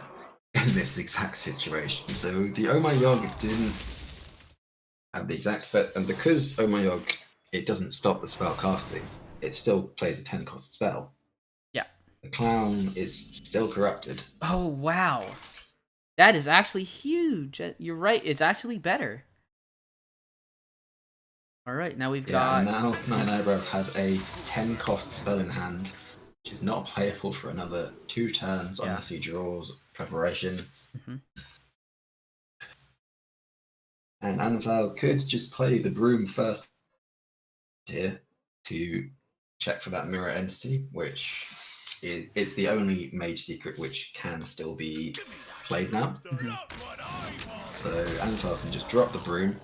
in this exact situation. So the Oh My Yogg didn't have the exact fit, and because Oh My Yogg, it doesn't stop the spell casting, it still plays a 10-cost spell. The clown is still corrupted. Oh, wow. That is actually huge. You're right. It's actually better. All right, now we've Yeah, and got... now Nine Eyebrows has a 10 cost spell in hand, which is not playable for another 2 turns Yeah. unless he draws preparation. Mhm. And Anval could just play the broom first here to check for that mirror entity, which it's the only mage secret which can still be played now. So Anval can just drop the broom,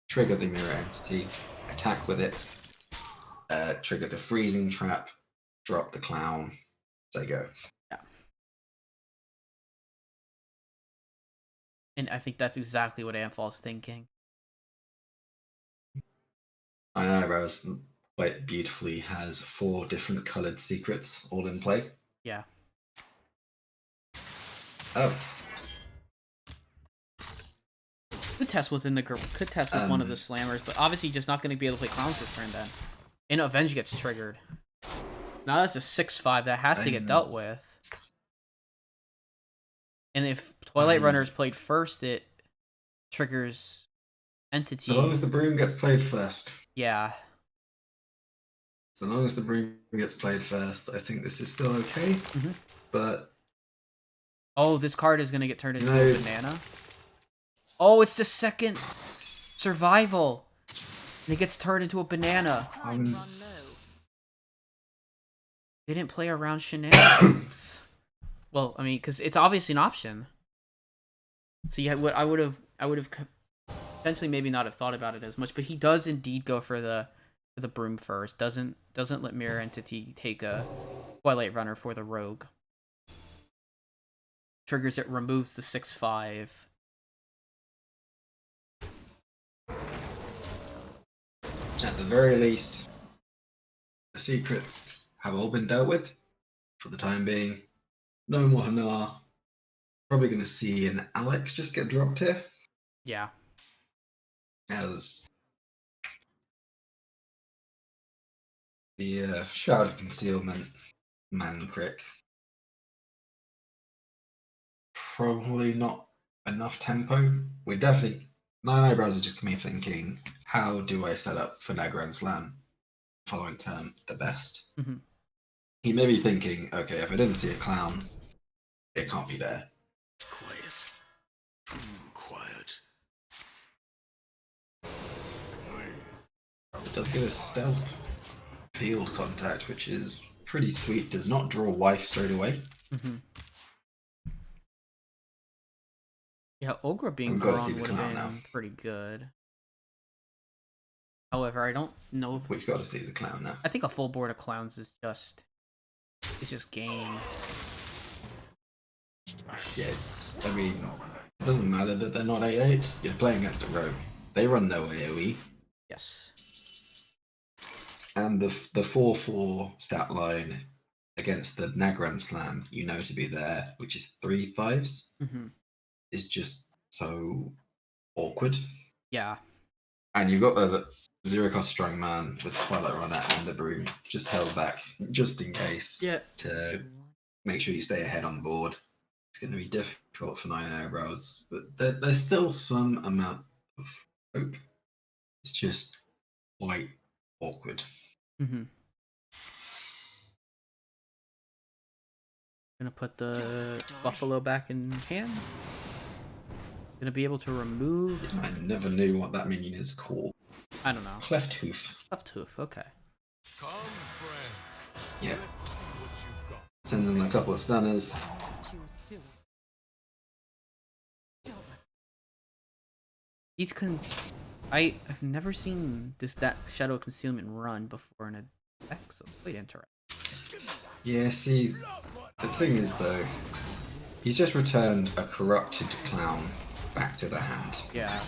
trigger the mirror entity, attack with it, trigger the freezing trap, drop the clown, say go. Yeah. And I think that's exactly what Anfal's thinking. Nine Eyebrows quite beautifully has 4 different coloured secrets all in play. Yeah. Oh, Could test within the could test with one of the slammers, but obviously just not going to be able to play clowns this turn then. And Avenge gets triggered. Now that's a 6/5 that has to get dealt with. And if Twilight Runner is played first, it triggers entity. so long as the broom gets played first. Yeah. So long as the broom gets played first, I think this is still okay. Mhm. But Oh, this card is going to get turned into No. a banana. Oh, it's the second survival. And it gets turned into a banana. um, They didn't play around shenanigans. Well, I mean, because it's obviously an option. See, I would have potentially maybe not have thought about it as much, but he does indeed go for the broom first. Doesn't let Mirror Entity take a Twilight Runner for the rogue. Triggers it, removes the 6/5. at the very least, the secrets have all been dealt with for the time being. No more Hanar. Probably going to see an Alex just get dropped here Yeah. as the Shroud of Concealment man crick. Probably not enough tempo. We're definitely Nine Eyebrows are just coming thinking, how do I set up for Nagran Slam following turn the best? Mhm. He may be thinking, okay, if I didn't see a clown, it can't be there. Quiet. Too quiet. It does give us stealth field contact, which is pretty sweet. Does not draw wife straight away. Mm-hmm. Yeah, Ogre being We've got to see Goron the would have clown been now. pretty good. However, I don't know if We've got to see the clown now. I think a full board of clowns is just game. Yeah, I mean, it doesn't matter that they're not 8/8s. You're playing against a rogue. They run no AoE. Yes. And the 4/4 stat line against the Nagran Slam, you know to be there, which is 3 5s, Mm-hmm. is just so awkward. Yeah. And you've got the 0 cost strong man with Twilight Runner and the broom just held back, just in case, Yeah. to make sure you stay ahead on board. It's going to be difficult for Nine Eyebrows, but there's still some amount of hope. It's just quite awkward. Mm-hmm. Gonna put the buffalo back in hand. Gonna be able to remove. I never knew what that minion is called. I don't know. Cleft Hoof. Left hoof. Okay. Come, friend. Yeah. What you've got. Send in a couple of stunners. He's I've never seen that Shadow Concealment run before in a deck, so it's quite interesting. Yeah, see, the thing is though, he's just returned a corrupted clown back to the hand. Yeah.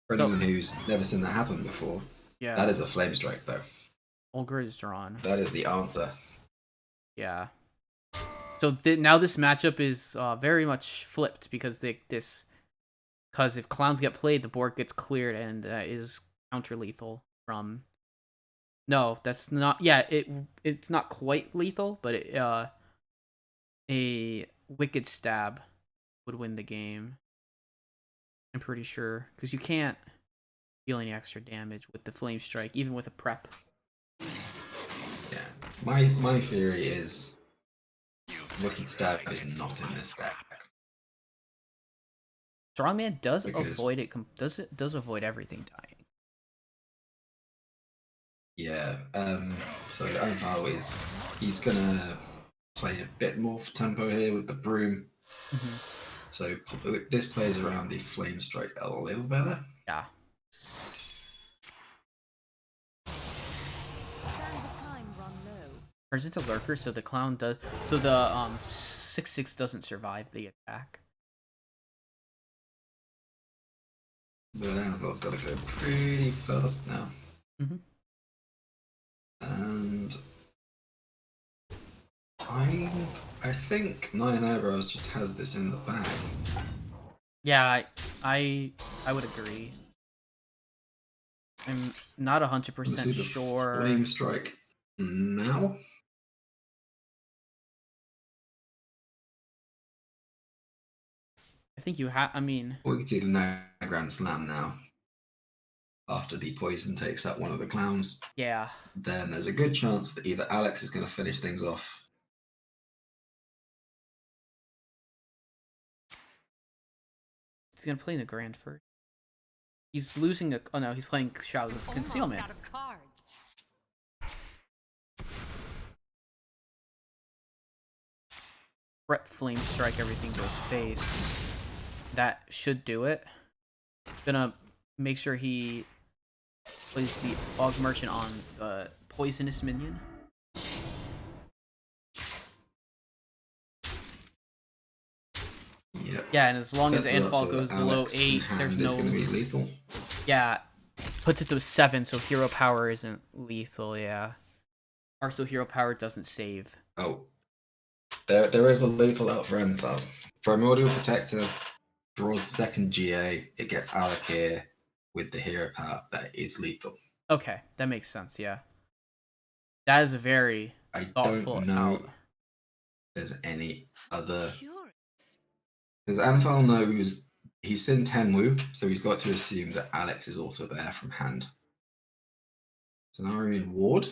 For anyone who's never seen that happen before, Yeah. that is a flame strike though. Ogre is drawn. That is the answer. Yeah. So now this matchup is very much flipped because if clowns get played, the board gets cleared and is counter lethal from. No, that's not. Yeah, it's not quite lethal, but a Wicked Stab would win the game. I'm pretty sure, because you can't deal any extra damage with the Flame Strike, even with a prep. Yeah. My theory is Wicked Stab is not in this deck. Strongman does Because- avoid it. Does avoid everything dying. Yeah. So Anfal he's gonna play a bit more for tempo here with the broom. So this plays around the Flame Strike a little better. Yeah. Turns into Lurker, so the clown does. So the 6/6 doesn't survive the attack. But Anvil's got to go pretty fast now. Mhm. And I think Nine Eyebrows just has this in the bag. Yeah, I would agree. I'm not Let's 100% see the sure. Flame Strike now. I think you have. I mean, We can see the Grand Slam now. After the poison takes out one of the clowns, yeah. then there's a good chance that either Alex is going to finish things off. He's gonna play in the Grand first. He's losing a. Oh no, he's playing Shroud of Concealment. Almost out of cards. Prep Flame Strike, everything goes face. That should do it. Gonna make sure he plays the Og Merchant on the poisonous minion. Yep. Yeah, and as long as Sets it up Anfall so goes that below Alex in 8, hand there's is no. going to be lethal. Yeah, puts it to 7, so Hero Power isn't lethal. Yeah, or so Hero Power doesn't save. Oh, there is a lethal out for Anfal. Primordial Protector draws the second GA. It gets Alec here with the hero power that is lethal. Okay, that makes sense. Yeah, that is a very I thoughtful don't know out. if there's any other. Curious. Because Anfal knows he's seen Tenwu, so he's got to assume that Alex is also there from hand. Cenarian Ward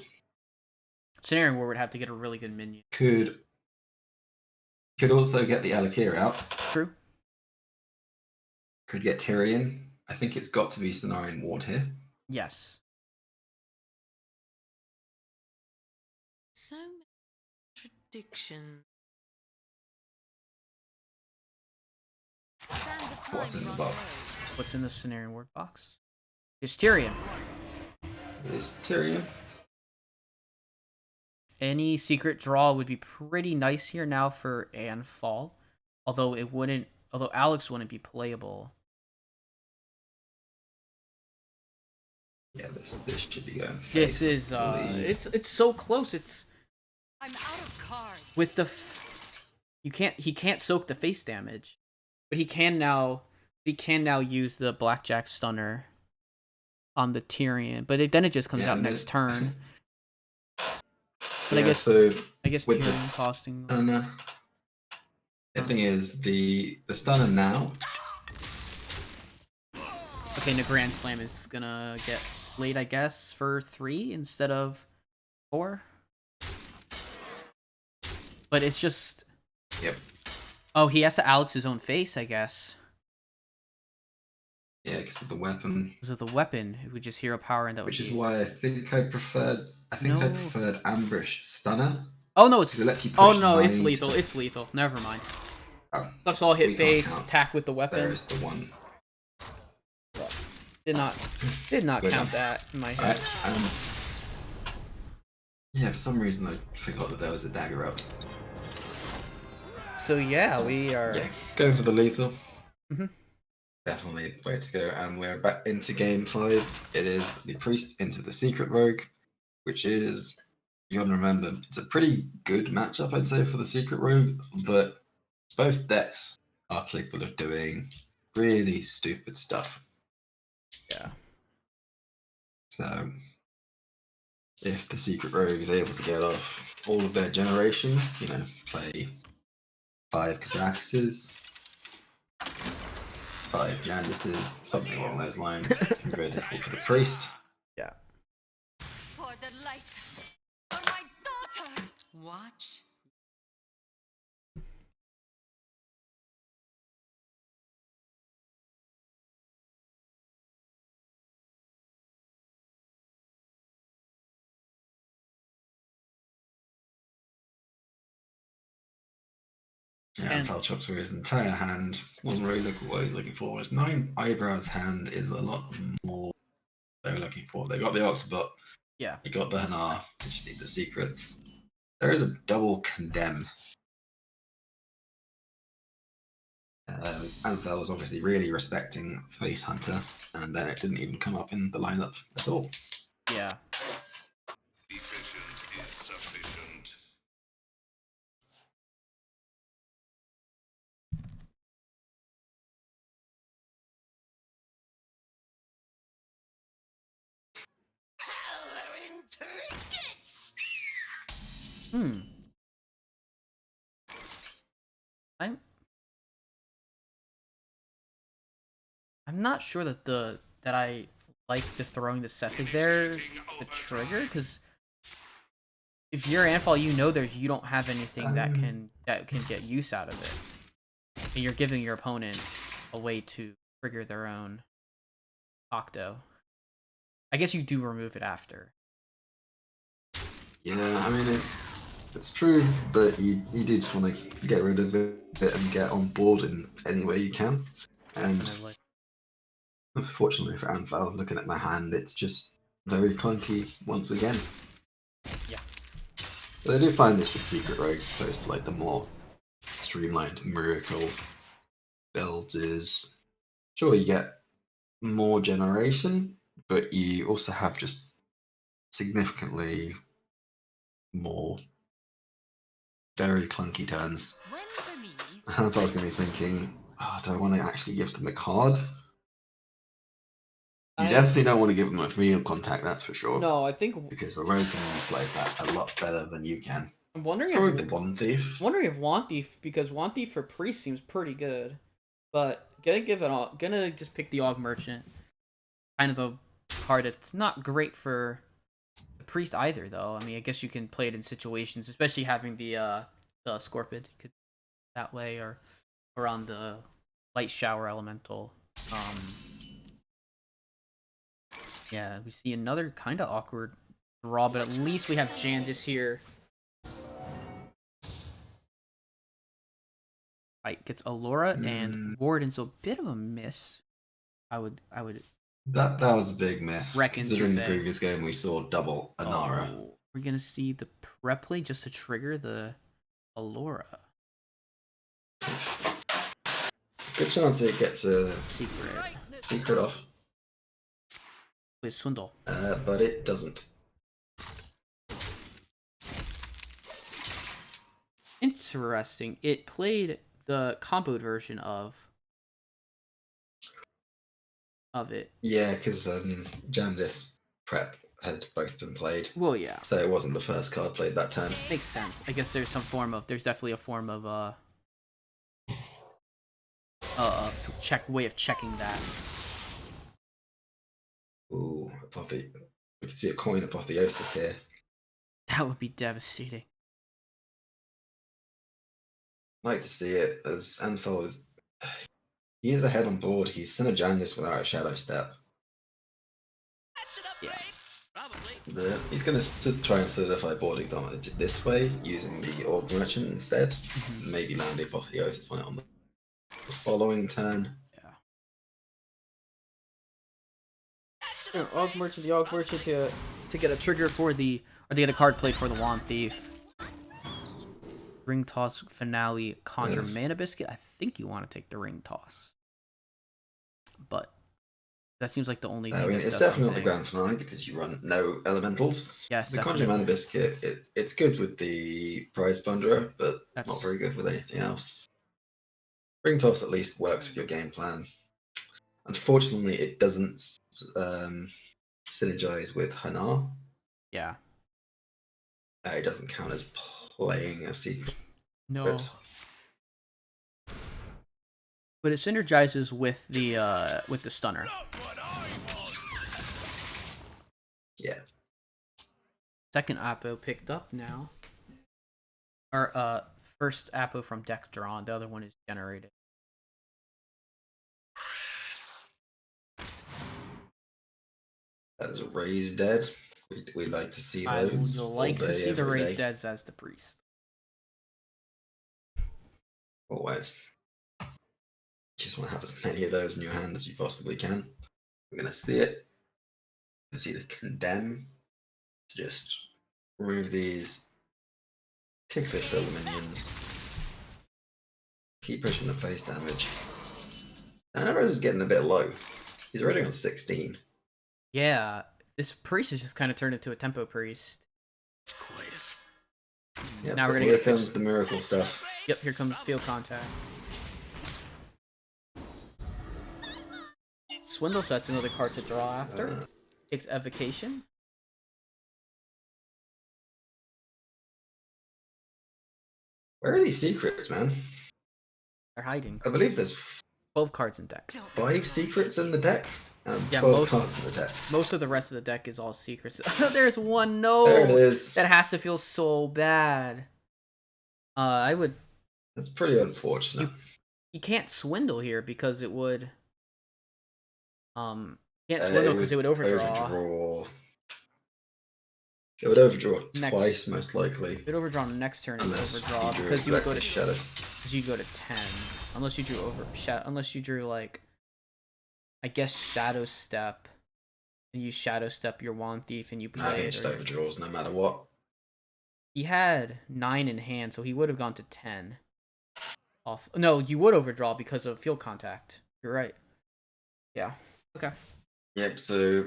Scenario War would have to get a really good minion. could also get the Alakir out. True. Could get Tyrion. I think it's got to be Cenarian Ward here. Yes. So many contradictions. What's in the box? What's in the Scenario Ward box? It's Tyrion. It is Tyrion. Any secret draw would be pretty nice here now for Anfall. Although Alex wouldn't be playable. Yeah, this should be going. This face, I is believe. it's so close. It's I'm out of cards. with the he can't soak the face damage, but he can now use the Blackjack Stunner on the Tyrion. But then it just comes Yeah, out and next it- turn. But Yeah, I guess so with Tyrion this costing. stunner. The thing is, the stunner now. Okay, and the Grand Slam is gonna get played, I guess, for 3 instead of 4. But it's just. Yep. Oh, he has to Alex his own face, I guess. Yeah, because of the weapon, Because of the weapon, it would just hero power, and that which would is be. why I think I preferred. I think I No. preferred Ambush Stunner. Oh no, it's. Because it lets you Oh push no, it's 9 lethal. to- It's lethal. Never mind. Oh, Let's all hit we can't face, count. attack with the weapon. there is the one. Did not Good. count that in my head. Alright, yeah, for some reason I forgot that there was a dagger up. So yeah, we are. Yeah, go for the lethal. Mhm. Definitely the way to go. And we're back into game 5. It is the priest into the secret rogue, which is, you gotta remember, it's a pretty good matchup, I'd say, for the secret rogue, but both decks are capable of doing really stupid stuff. Yeah. So if the secret rogue is able to get off all of their generation, play 5 Kazakuses, 5 Yandises, something along those lines. It's gonna be very difficult for the priest. Yeah. For the light. For my daughter. Watch. Yeah, And- Anfal chops through his entire hand. Wasn't really looking what he's looking for. His 9 eyebrows hand is a lot more they were looking for. They got the Octobot, Yeah. they got the Hanar, they just need the secrets. There is a double condemn. Anfal was obviously really respecting Face Hunter, and then it didn't even come up in the lineup at all. Yeah. Efficient is sufficient. Power in trinkets. Hmm. I'm not sure that I like just throwing the Septic there, the trigger, because if you're Anfall, you know you don't have anything that can get use out of it, and you're giving your opponent a way to trigger their own Octo. I guess you do remove it after. Yeah, I mean, it's true, but you do just want to get rid of it and get on board in any way you can. And Definitely. fortunately for Anfal, looking at my hand, it's just very clunky once again. Yeah. But I do find this with Secret Rogue, opposed to like the more streamlined Miracle builds is, sure, you get more generation, but you also have just significantly more very clunky turns. When for me. Anfal's going to be thinking, oh, do I want to actually give them a card? You definitely don't want to give them a real contact, that's for sure. No, I think Because the rogue can use like that a lot better than you can. I'm wondering Probably if the One Thief. wondering if Want Thief, because Want Thief for Priest seems pretty good, but gonna just pick the Aug Merchant. Kind of a card that's not great for the Priest either, though. I mean, I guess you can play it in situations, especially having the Scorpid, you could that way, or on the Light Shower Elemental. Yeah, we see another kind of awkward draw, but at least we have Jandis here. Right, gets Allura and Warden, so a bit of a miss. I would That was a big miss. Reckon to Considering the say. previous game we saw double Anara. Oh, we're gonna see the prep play just to trigger the Allura Good chance it gets a secret. secret off, With Swindle. but it doesn't. Interesting. It played the comboed version of it. Yeah, because Jandis prep had both been played, Well, yeah, so it wasn't the first card played that turn. makes sense. I guess there's definitely a form of way of checking that. Ooh, we can see a coin apotheosis here. That would be devastating. Like to see it as Anfal he is ahead on board. He's Synergandus without a Shadow Step. Yeah. He's going to try and solidify boarding damage this way using the Orb Merchant instead. Maybe land the Apotheosis on it on the following turn. Yeah. Aug Merchant, the Aug Merchant to get a trigger for or to get a card played for the Wand Thief. Ring Toss Finale Conjure Mana Biscuit. I think you want to take the Ring Toss, but that seems like the only thing. I mean, that it's does definitely not the something. grand finale because you run no elementals. Yes, the definitely. Conjure Mana Biscuit, it's good with the Prize Plunderer, but not very good with anything else. Ring Toss at least works with your game plan. Unfortunately, it doesn't synergize with Hanar. Yeah. It doesn't count as playing a secret. No. but it synergizes with the stunner. Yeah. Second Appo picked up now. Or first Appo from deck drawn. The other one is generated. That's a raised dead. We'd like to see I would those. like all to day, see the every raised day. deads as the priest. Always. Just want to have as many of those in your hand as you possibly can. We're gonna see it. Let's either condemn to just remove these ticklish little minions. Keep pushing the face damage. Rose is getting a bit low. He's already on 16. Yeah, this priest has just kind of turned into a tempo priest. It's quiet. Yeah, Now we're gonna here get comes the miracle stuff. Yep, here comes field contact. Swindle set's another card to draw after. Takes evocation. Where are these secrets, man? They're hiding. I believe there's 12 cards in deck. 5 secrets in the deck and Yeah, 12 cards in the deck. Most of the rest of the deck is all secrets. There's one. No. There it is. That has to feel so bad. I would. That's pretty unfortunate. You can't swindle here because it would. Can't swindle because it would overdraw. It would overdraw Next. twice, most likely. It would overdraw next turn and Unless overdraw you drew because you would go to exactly shadow. because you go to 10. Unless you drew unless you drew like, I guess Shadow Step, and you Shadow Step your Wand Thief and you I think play it it. just Or, overdraws no matter what. he had 9 in hand, so he would have gone to 10. Off. No, you would overdraw because of field contact. You're right. Yeah. Okay. Yep, so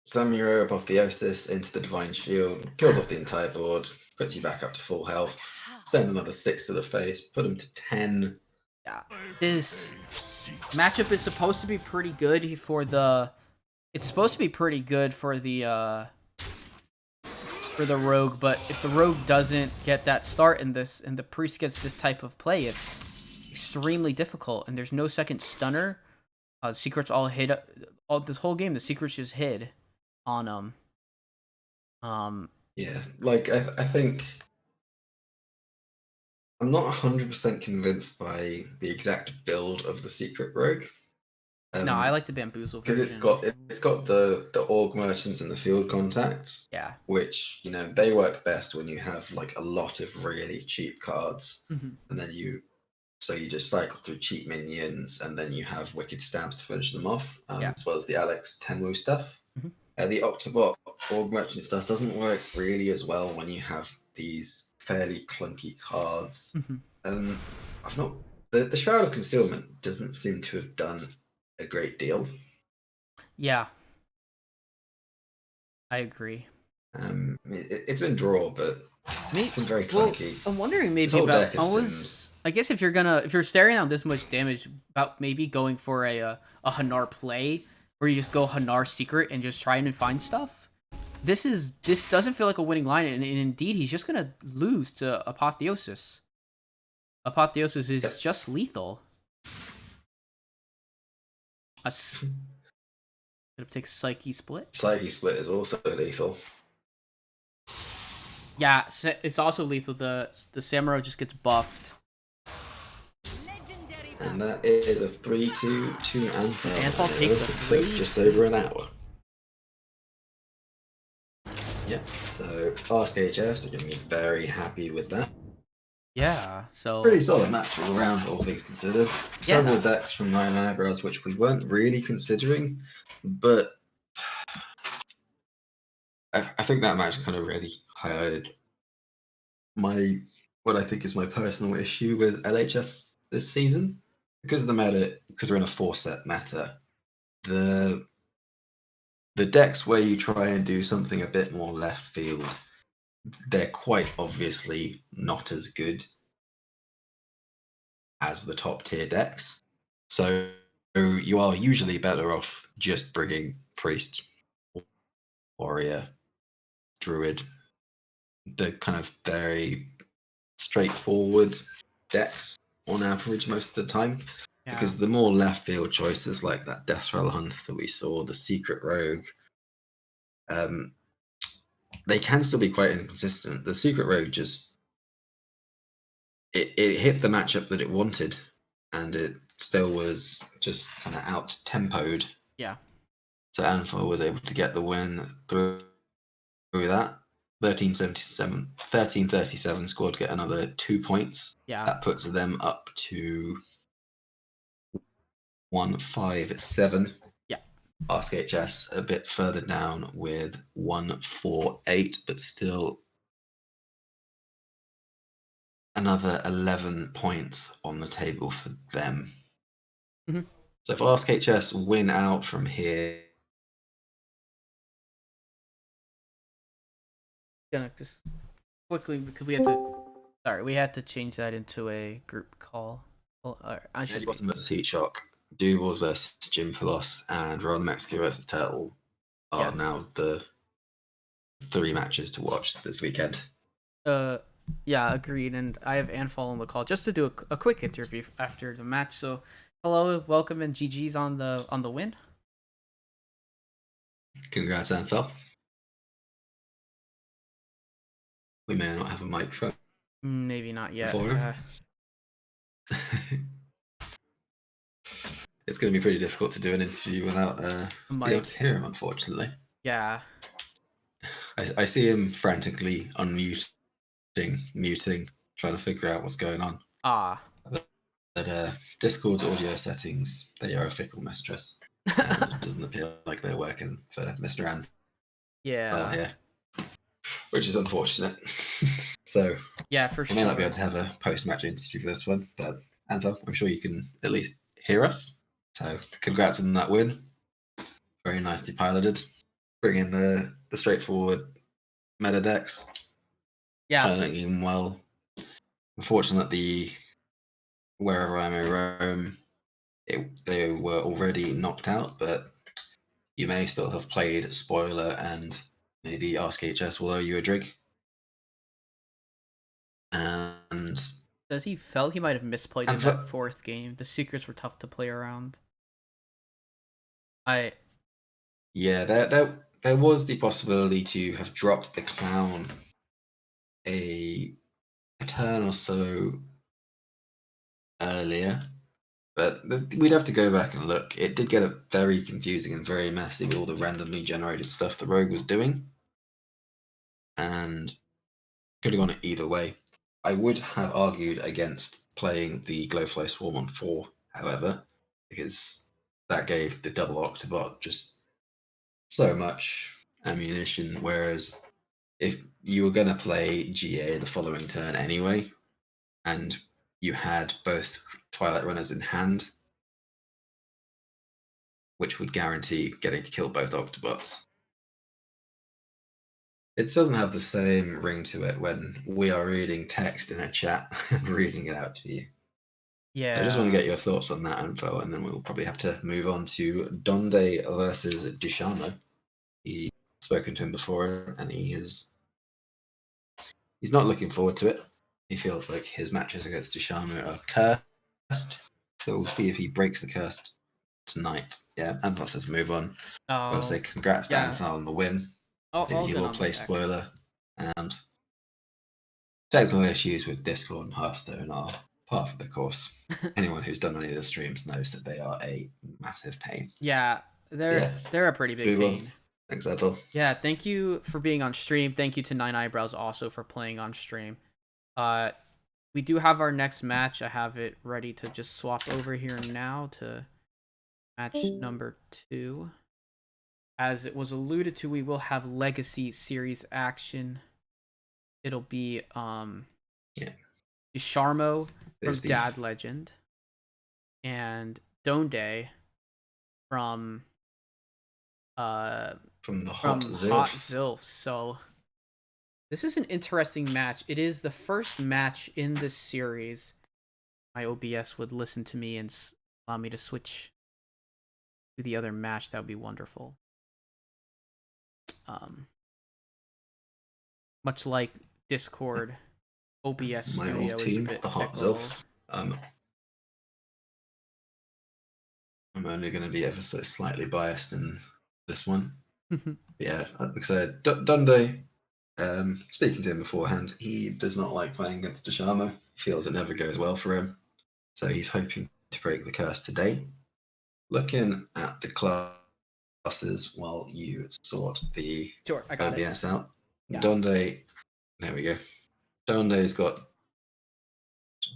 summon your Apotheosis into the Divine Shield, kills off the entire board, puts you back up to full health, send another 6 to the face, put him to 10. Yeah. This matchup is supposed to be pretty good for the. It's supposed to be pretty good for the rogue, but if the rogue doesn't get that start in this, and the priest gets this type of play, it's extremely difficult. And there's no second stunner. Secrets all hid. All this whole game, the secrets just hid on Yeah, like I think I'm not 100% convinced by the exact build of the secret rogue. No, I like the bamboozle because version. it's got the org merchants and the field contacts, Yeah. which they work best when you have like a lot of really cheap cards, Mhm. and then you just cycle through cheap minions, and then you have wicked stabs to finish them off, Yeah. as well as the Alex Tenwu stuff. Mhm. The Octobot org merchant stuff doesn't work really as well when you have these fairly clunky cards. Mhm. I've not the Shroud of Concealment doesn't seem to have done a great deal. Yeah. I agree. It's been draw, but it's been very Well, clunky. I'm wondering This maybe whole about deck is I guess if you're staring out this much damage, about maybe going for a Hanar play where you just go Hanar secret and just try and find stuff. This doesn't feel like a winning line, and indeed he's just gonna lose to Apotheosis. Apotheosis is just lethal. Could have taken Psyche Split. Psyche Split is also lethal. Yeah, it's also lethal. The Samuro just gets buffed. Legendary And that is a 3-2 to Anfal. Anfal It takes a took 3. just over an hour. Yep, so RSKHS are going to be very happy with that. Yeah, so Pretty solid match all around, all things considered. Yeah. Several decks from Nine Eyebrows, which we weren't really considering, but I think that match kind of really highlighted what I think is my personal issue with LHS this season. Because of the meta, because we're in a 4-set meta, the decks where you try and do something a bit more left field, they're quite obviously not as good as the top tier decks. So you are usually better off just bringing Priest, Warrior, Druid, the kind of very straightforward decks on average most of the time. Yeah. because the more left field choices like that Death Rattle Hunt that we saw, the Secret Rogue, they can still be quite inconsistent. The Secret Rogue just it hit the matchup that it wanted, and it still was just kind of out tempoed. Yeah. So Anfa was able to get the win through that. 1337 squad get another 2 points. Yeah. That puts them up to 157. Yeah. Ask HS a bit further down with 148, but still another 11 points on the table for them. Mhm. So if Ask HS win out from here, Gonna just quickly, because we had to change that into a group call. Well, I should Edge Boston versus Heat Shock, Doobles versus Jim Pelos, and Roland Mexico versus Turtle are Yes. now the 3 matches to watch this weekend. Yeah, agreed. And I have Anfall on the call just to do a quick interview after the match. So, hello, welcome, and GG's on the win. Congrats, Anfel. We may not have a microphone. Maybe not yet. For him. It's going to be pretty difficult to do an interview without being able to hear him, unfortunately. Yeah. I see him frantically muting, trying to figure out what's going on. But Discord's audio settings, they are a fickle mistress. And it doesn't appear like they're working for Mr. Anfel here, which is unfortunate. So yeah, for sure. We may not be able to have a post-match interview for this one, but Anfel, I'm sure you can at least hear us. So congrats on that win. Very nicely piloted. Bring in the straightforward meta decks. Yeah. Piloting well. Unfortunately, wherever I may roam, they were already knocked out, but you may still have played Spoiler and maybe Ask HS will owe you a drink. And Says he felt he might have misplayed in that 4th game. The secrets were tough to play around. Yeah, there was the possibility to have dropped the clown a turn or so earlier, but we'd have to go back and look. It did get very confusing and very messy with all the randomly generated stuff the rogue was doing, and could have gone either way. I would have argued against playing the Glowfly Swarm on 4, however, because that gave the double Octobot just so much ammunition, whereas if you were going to play GA the following turn anyway, and you had both Twilight Runners in hand, which would guarantee getting to kill both Octobots, it doesn't have the same ring to it when we are reading text in a chat and reading it out to you. Yeah. I just want to get your thoughts on that info, and then we'll probably have to move on to Donde versus Dushano. He's spoken to him before, and he's not looking forward to it. He feels like his matches against Dushano are cursed, so we'll see if he breaks the curse tonight. Yeah, Anfal says move on. I'll say congrats to Anfal on the win. He will play Spoiler, and technical issues with Discord and Hearthstone are part of the course. Anyone who's done any of the streams knows that they are a massive pain. Yeah, they're a pretty big pain. Thanks, Anfal. Yeah, thank you for being on stream. Thank you to Nine Eyebrows also for playing on stream. We do have our next match. I have it ready to just swap over here now to match number 2. As it was alluded to, we will have Legacy Series action. It'll be Sharmo from Dad Legend and Donde from the Hot Zilfs. So this is an interesting match. It is the first match in this series. My OBS would listen to me and allow me to switch to the other match. That would be wonderful. Much like Discord, OBS my Studio old team, is a bit the Hot fickle. Zilfs. I'm only going to be ever so slightly biased in this one. Yeah, because Dundee, speaking to him beforehand, he does not like playing against Deshamo. He feels it never goes well for him. So he's hoping to break the curse today. Looking at the classes while you sort the Sure, I got it. OBS out. Yeah. Donde, there we go. Donde's got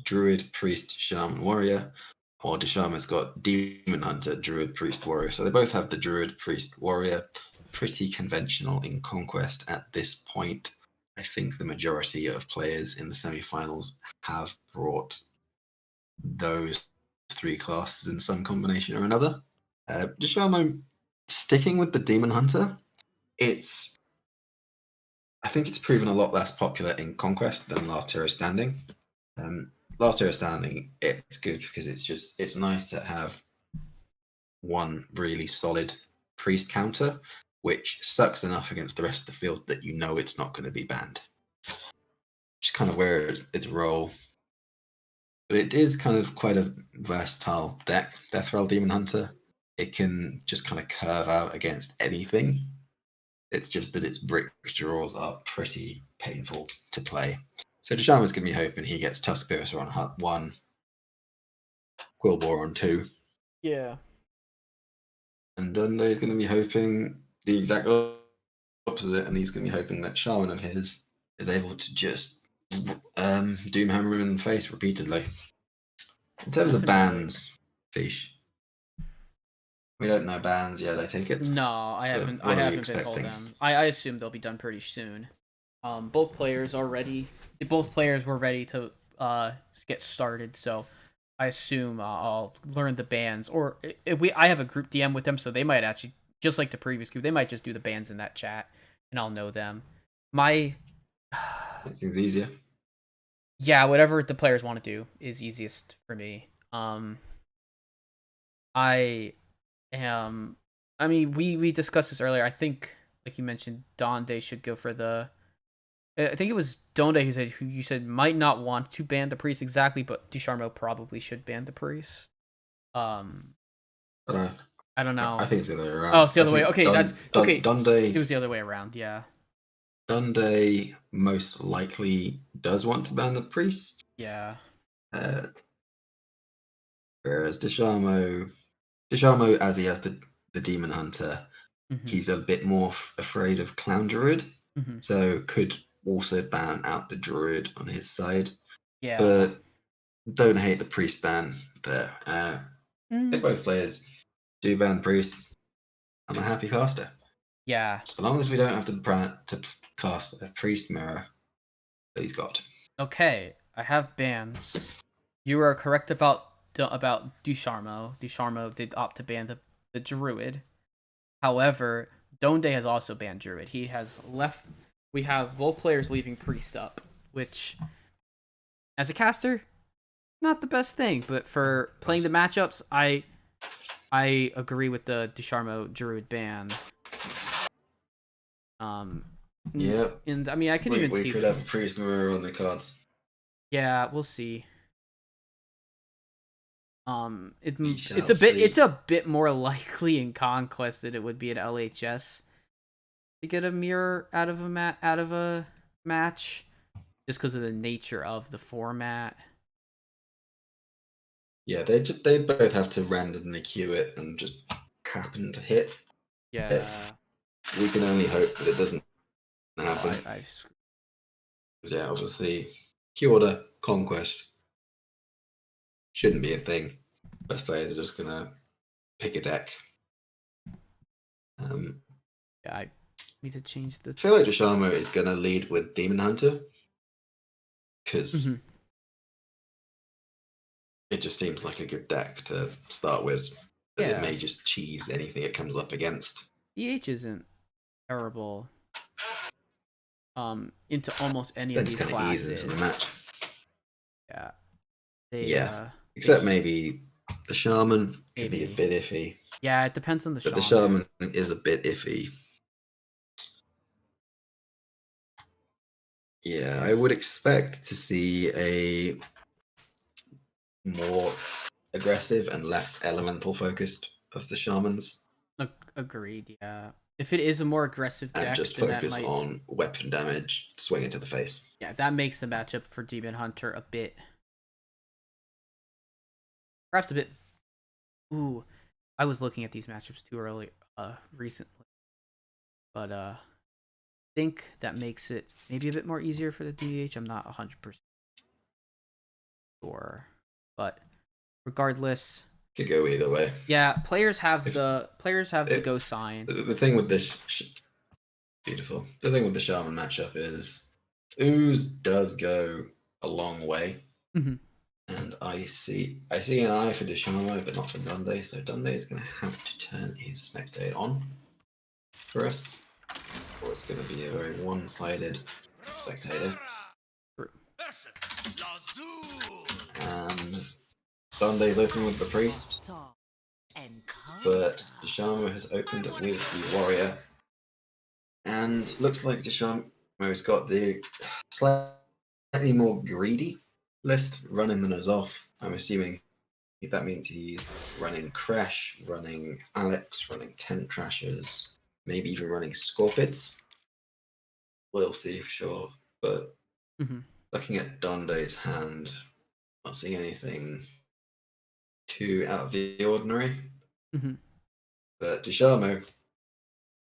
Druid, Priest, Shaman, Warrior, while Deshama's got Demon Hunter, Druid, Priest, Warrior. So they both have the Druid, Priest, Warrior. Pretty conventional in Conquest at this point. I think the majority of players in the semi-finals have brought those three classes in some combination or another. Deshamo, sticking with the Demon Hunter, I think it's proven a lot less popular in Conquest than Last Hero Standing. Last Hero Standing, it's good because it's nice to have one really solid priest counter, which sucks enough against the rest of the field that you know it's not going to be banned. Which is kind of where its role. But it is kind of quite a versatile deck, Death Rattle Demon Hunter. It can just kind of curve out against anything. It's just that its brick draws are pretty painful to play. So Deshama's going to be hoping he gets Tusk Piercer on 1, Quillbore on 2. Yeah. And Dunde's going to be hoping the exact opposite, and he's going to be hoping that Shaman of his is able to just Doomhammer him in the face repeatedly. In terms of bans, Fish, we don't know bans yet, I take it? No, I haven't. What I are you haven't been told expecting? them. I assume they'll be done pretty soon. Both players are ready. Both players were ready to get started. So I assume I'll learn the bans. Or I have a group DM with them, so they might actually, just like the previous group, they might just do the bans in that chat, and I'll know them. It seems easier. Yeah, whatever the players want to do is easiest for me. I mean, we discussed this earlier. I think, like you mentioned, Donde should go for the. I think it was Donde who you said might not want to ban the priest exactly, but Ducharmeau probably should ban the priest. But I don't know. I think it's the other way around. Oh, it's the other way. Okay, that's okay. Donde, It was the other way around. Yeah. Donde most likely does want to ban the priest. Yeah. Whereas Deshamo, as he has the Demon Hunter, he's a bit more afraid of Clown Druid, so could also ban out the Druid on his side. Yeah. But don't hate the priest ban there. If both players do ban priest, I'm a happy caster. Yeah. So long as we don't have to cast a priest mirror that he's got. Okay, I have bans. You are correct about Ducharmeau. Ducharmeau did opt to ban the Druid. However, Donde has also banned Druid. He has left. We have both players leaving Priest up, which, as a caster, not the best thing. But for playing the matchups, I agree with the Ducharmeau Druid ban. Yeah. And I mean, I can even see. We could have a priest mirror on the cards. Yeah, we'll see. shall It's see. a bit more likely in Conquest than it would be in LHS to get a mirror out of a match, just because of the nature of the format. Yeah, they both have to randomly queue it and just happen to hit. Yeah. We can only hope that it doesn't happen. Yeah, obviously, queue order Conquest shouldn't be a thing. Best players are just gonna pick a deck. Yeah, I need to change the. I feel like Deshamo is gonna lead with Demon Hunter because it just seems like a good deck to start with, as it may just cheese anything it comes up against. EH isn't terrible. Into almost any of these Then just kind of ease classes. into the match. Yeah. Except maybe the Shaman could be a bit iffy. Yeah, it depends on the But Shaman. the Shaman is a bit iffy. Yeah, I would expect to see a more aggressive and less elemental focused of the shamans, Agreed. Yeah. If it is a more aggressive and deck, just then that focus might. on weapon damage, swing into the face. Yeah, that makes the matchup for Demon Hunter a bit. Perhaps a bit. Ooh, I was looking at these matchups too early, recently, but think that makes it maybe a bit more easier for the DH. I'm not 100% sure, but regardless, Could go either way. yeah, players have If- the if- go sign. The thing with this, beautiful. The thing with the shaman matchup is, Ooze does go a long way, Mhm. and I see an eye for Deshamo, but not for Dundee. So Dundee is going to have to turn his spectate on for us, or it's going to be a very one-sided spectator. And Dundee's open with the priest, but Deshamo has opened with the warrior, and looks like Deshamo's got the slightly more greedy list running than Azoth. I'm assuming that means he's running Crash, running Alex, running Tent Trashers, maybe even running Scorpids. We'll see for sure. But Mhm. looking at Dundee's hand, not seeing anything too out of the ordinary. Mhm. But Ducharme,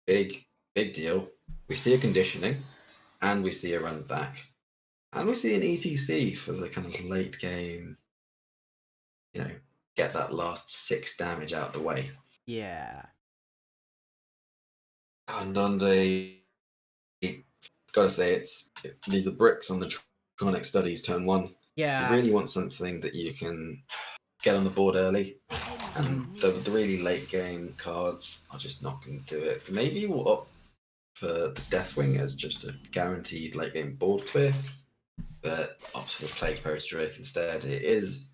big deal. We see a conditioning, and we see a run back, and we see an ETC for the kind of late game. Get that last 6 damage out of the way. Yeah. And Dundee, gotta say, these are bricks on the Tronic Studies turn 1. Yeah. You really want something that you can get on the board early, and the really late game cards are just not going to do it. Maybe we'll opt for the Deathwing as just a guaranteed late game board clear, but opt for the Plague Post Drake instead. It is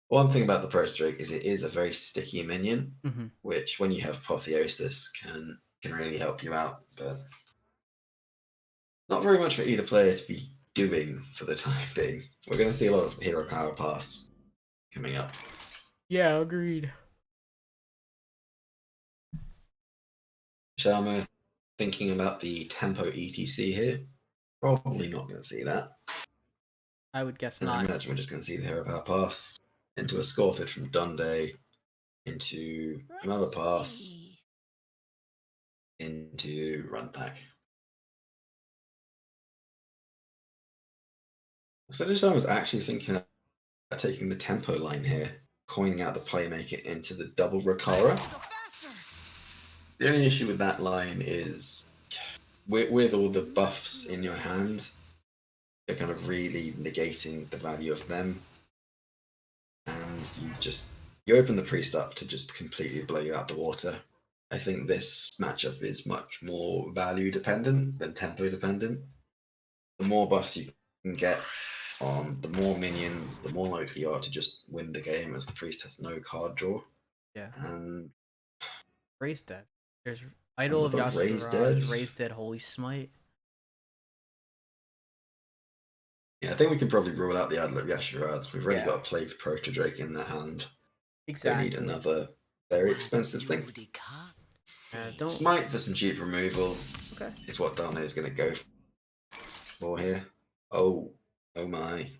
one thing about the Post Drake is it is a very sticky minion, Mhm. which when you have Apotheosis can really help you out, but not very much for either player to be doing for the time being. We're going to see a lot of Hero Power Pass coming up. Yeah, agreed. Sharma thinking about the tempo ETC here. Probably not going to see that. I would guess And I not. imagine we're just going to see the Hero Power Pass into a Scorpid from Dundee, into another pass, into Run Pack. So Deshaun was actually thinking about taking the tempo line here, coining out the Playmaker into the double Rakara. The only issue with that line is with all the buffs in your hand, you're kind of really negating the value of them. And you open the priest up to just completely blow you out the water. I think this matchup is much more value dependent than tempo dependent. The more buffs you can get on, the more minions, the more likely you are to just win the game, as the priest has no card draw. Yeah. And Raised Dead. There's Idol of Another Raised Yasharaj, Dead. Raised Dead, Holy Smite. yeah, I think we can probably rule out the Idol of Yasharaj. We've already Yeah. got a Plague Proto Drake in their hand. Don't Exactly. need another very expensive thing. Don't. Smite for some cheap removal Okay. is what Dana is going to go for here. Oh my.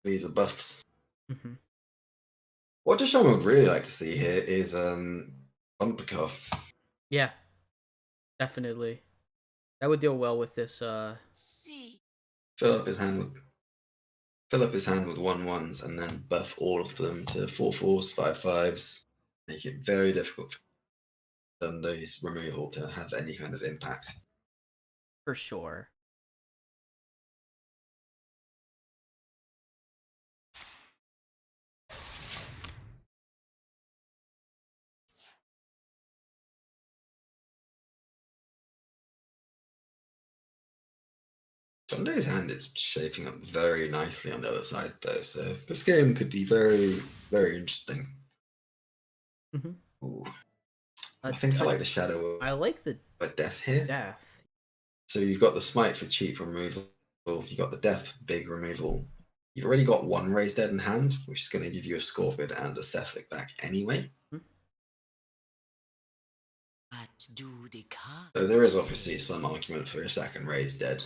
These are buffs. Mhm. What Deshaun would really like to see here is Bumpercar. Yeah. Definitely. That would deal well with this. Fill up his hand with 1/1s and then buff all of them to 4/4s, 5/5s. Make it very difficult for Dundee's removal to have any kind of impact. For sure. Dundee's hand is shaping up very nicely on the other side, though, so this game could be very, very interesting. Mhm. Ooh. I think I like the Shadow I like the of Death here. death. So you've got the Smite for cheap removal. Well, you got the death, big removal. You've already got one Raised Dead in hand, which is going to give you a Scorpion and a Sethic back anyway. What do the cards So there is obviously some argument for a second Raised Dead,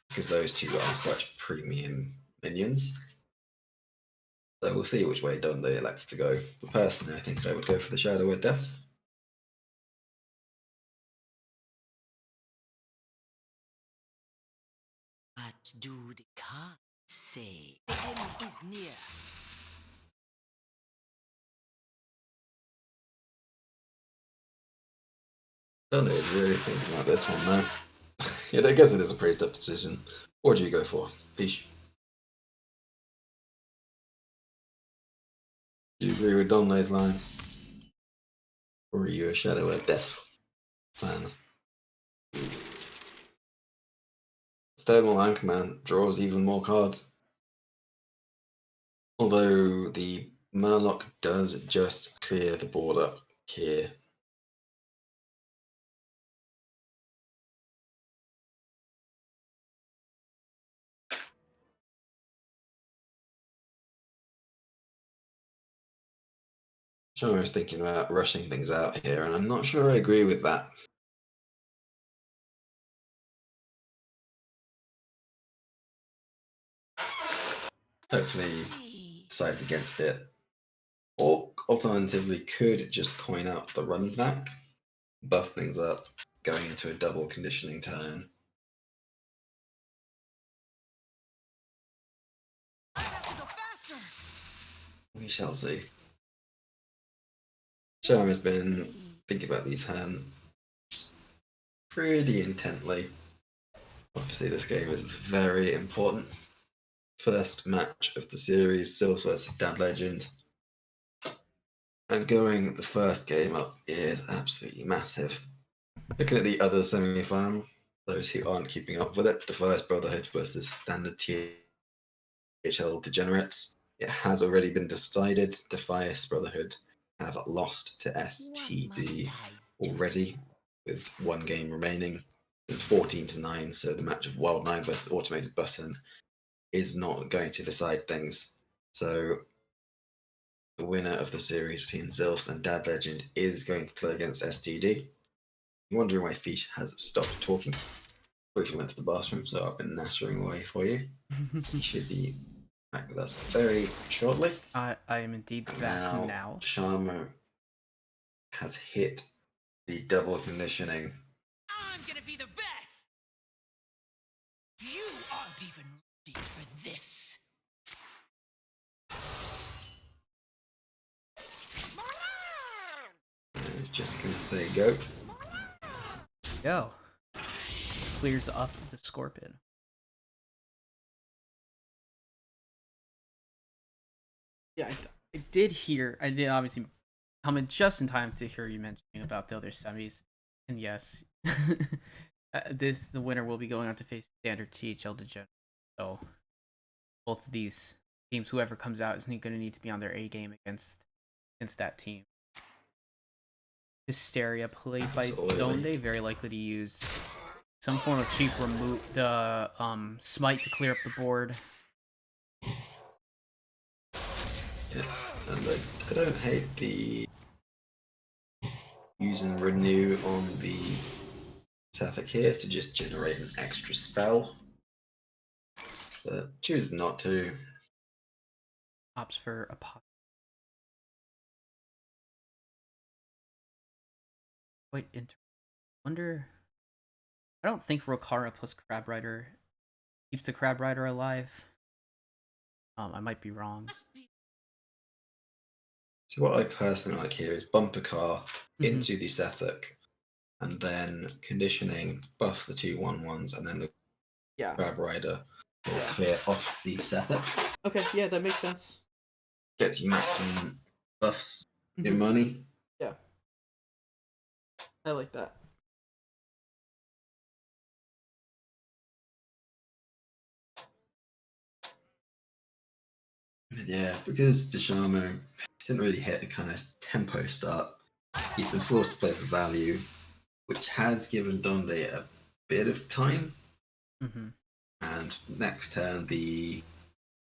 because those two are such premium minions. So we'll see which way Dundee elects to go. But personally, I think I would go for the Shadow Word Death. What do the cards say? The end is near. Dundee is really thinking about this one now. Yeah, I guess it is a pretty tough decision. What do you go for? Fish. Do you agree with Dundee's line? Or are you a Shadow Word Death fan? Stonewall Anchorman draws even more cards. Although the Murloc does just clear the board up here. Sure, I was thinking about rushing things out here, and I'm not sure I agree with that. Hopefully, decides against it. Or alternatively, could just point out the run back, buff things up, going into a double conditioning turn. I have to go faster. We shall see. Sharm has been thinking about these hands pretty intently. Obviously, this game is very important. First match of the series, Sylphs vs Dad Legend. And going the first game up is absolutely massive. Looking at the other semi-final, those who aren't keeping up with it, Defiance Brotherhood versus Standard THL Degenerates. It has already been decided. Defiance Brotherhood have lost to STD already, with one game remaining, 14-9. So the match of Wild 9 versus Automated Button is not going to decide things. So the winner of the series between Zilfs and Dad Legend is going to play against STD. You're wondering why Fish has stopped talking. Briefly went to the bathroom, so I've been nattering away for you. He should be back with us very shortly. I am indeed back now. Sharma has hit the double conditioning. I'm gonna be the best. You aren't even ready for this. He's just going to say go. Go. Clears up the Scorpion. Yeah, I did obviously come in just in time to hear you mentioning about the other semis. And yes, the winner will be going on to face Standard THL Degenerate. So both of these teams, whoever comes out, is going to need to be on their A game against that team. Hysteria, played by Donde, very likely to use some form of cheap remove the smite to clear up the board. Yeah, and I don't hate the using Renew on the Sethic here to just generate an extra spell, but chooses not to. Opts for a pop. Quite interesting. Wonder. I don't think Rokara plus Crab Rider keeps the Crab Rider alive. I might be wrong. So what I personally like here is bumper car into the Sethic, and then conditioning, buff the 2/1/1s, and then the Crab Rider will clear off the Sethic. Okay, yeah, that makes sense. Gets you maximum buffs in money. Yeah. I like that. Yeah, because Deshamo didn't really hit a kind of tempo start, he's been forced to play for value, which has given Donde a bit of time. And next turn, the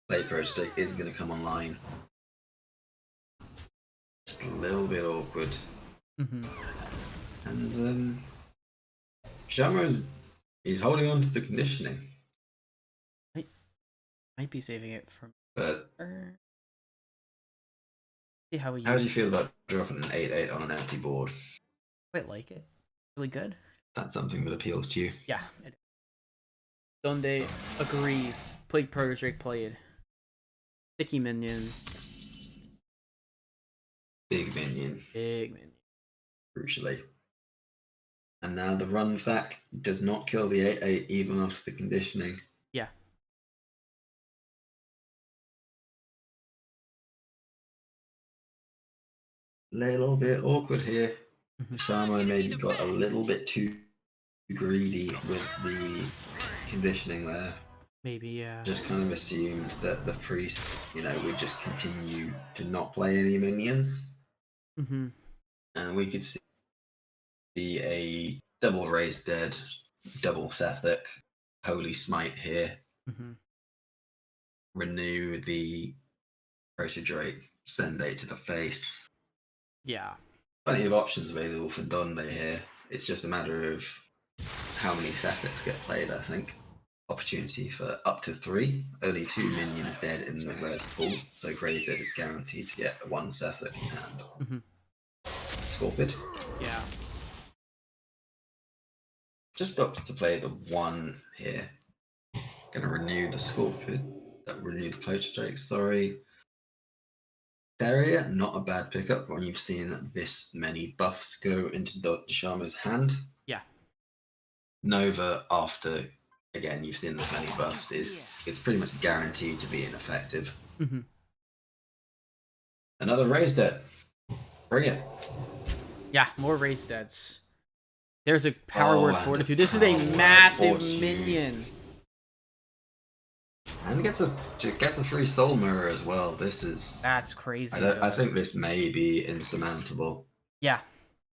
play project is going to come online. Just a little bit awkward. Mm-hmm. And Shamro is holding on to the conditioning. Might be saving it from. But See how we. how do you feel about dropping an 8/8 on an empty board? Quite like it. Really good. That's something that appeals to you. Yeah. Sunday agrees. Played Protodrake, played. Sticky minion. Big minion, Big minion. crucially. And now the run back does not kill the 8/8 even after the conditioning. Yeah. Little bit awkward here. Mhm. Shamo maybe got a little bit too greedy with the conditioning there. Maybe, yeah. Just kind of assumed that the priest, would just continue to not play any minions. Mm-hmm. And we could see a double Raised Dead, double Sethic, Holy Smite here. Mm-hmm. Renew the Protodrake, send 8 to the face. Yeah. Plenty of options available for Donde here. It's just a matter of how many Sethics get played, I think. Opportunity for up to 3. Only 2 minions dead in the res pool, so Raised Dead is guaranteed to get 1 Sethic and Scorpid. Yeah. Just opts to play the 1 here. Gonna renew the Scorpid. Renew the Protodrake, sorry. Area, not a bad pickup when you've seen this many buffs go into Shamo's hand. Yeah. Nova, after, again, you've seen this many buffs, it's pretty much guaranteed to be ineffective. Mm-hmm. Another Raised Dead. Bring it. Yeah, more Raised Deads. There's a Power Word and Fortitude. This is Power a Word massive Fortitude. minion. And gets a free Soul Mirror as well. This is... That's crazy. I think this may be insurmountable. Yeah.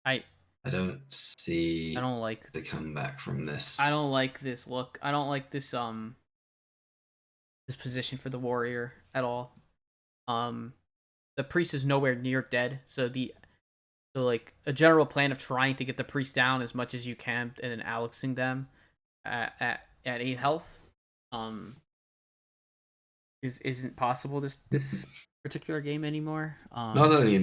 I don't see don't like the comeback from this. I don't like this look. I don't like this this position for the warrior at all. The priest is nowhere near dead, so like a general plan of trying to get the priest down as much as you can and then Alexing them at 8 health isn't possible this particular game anymore. Not only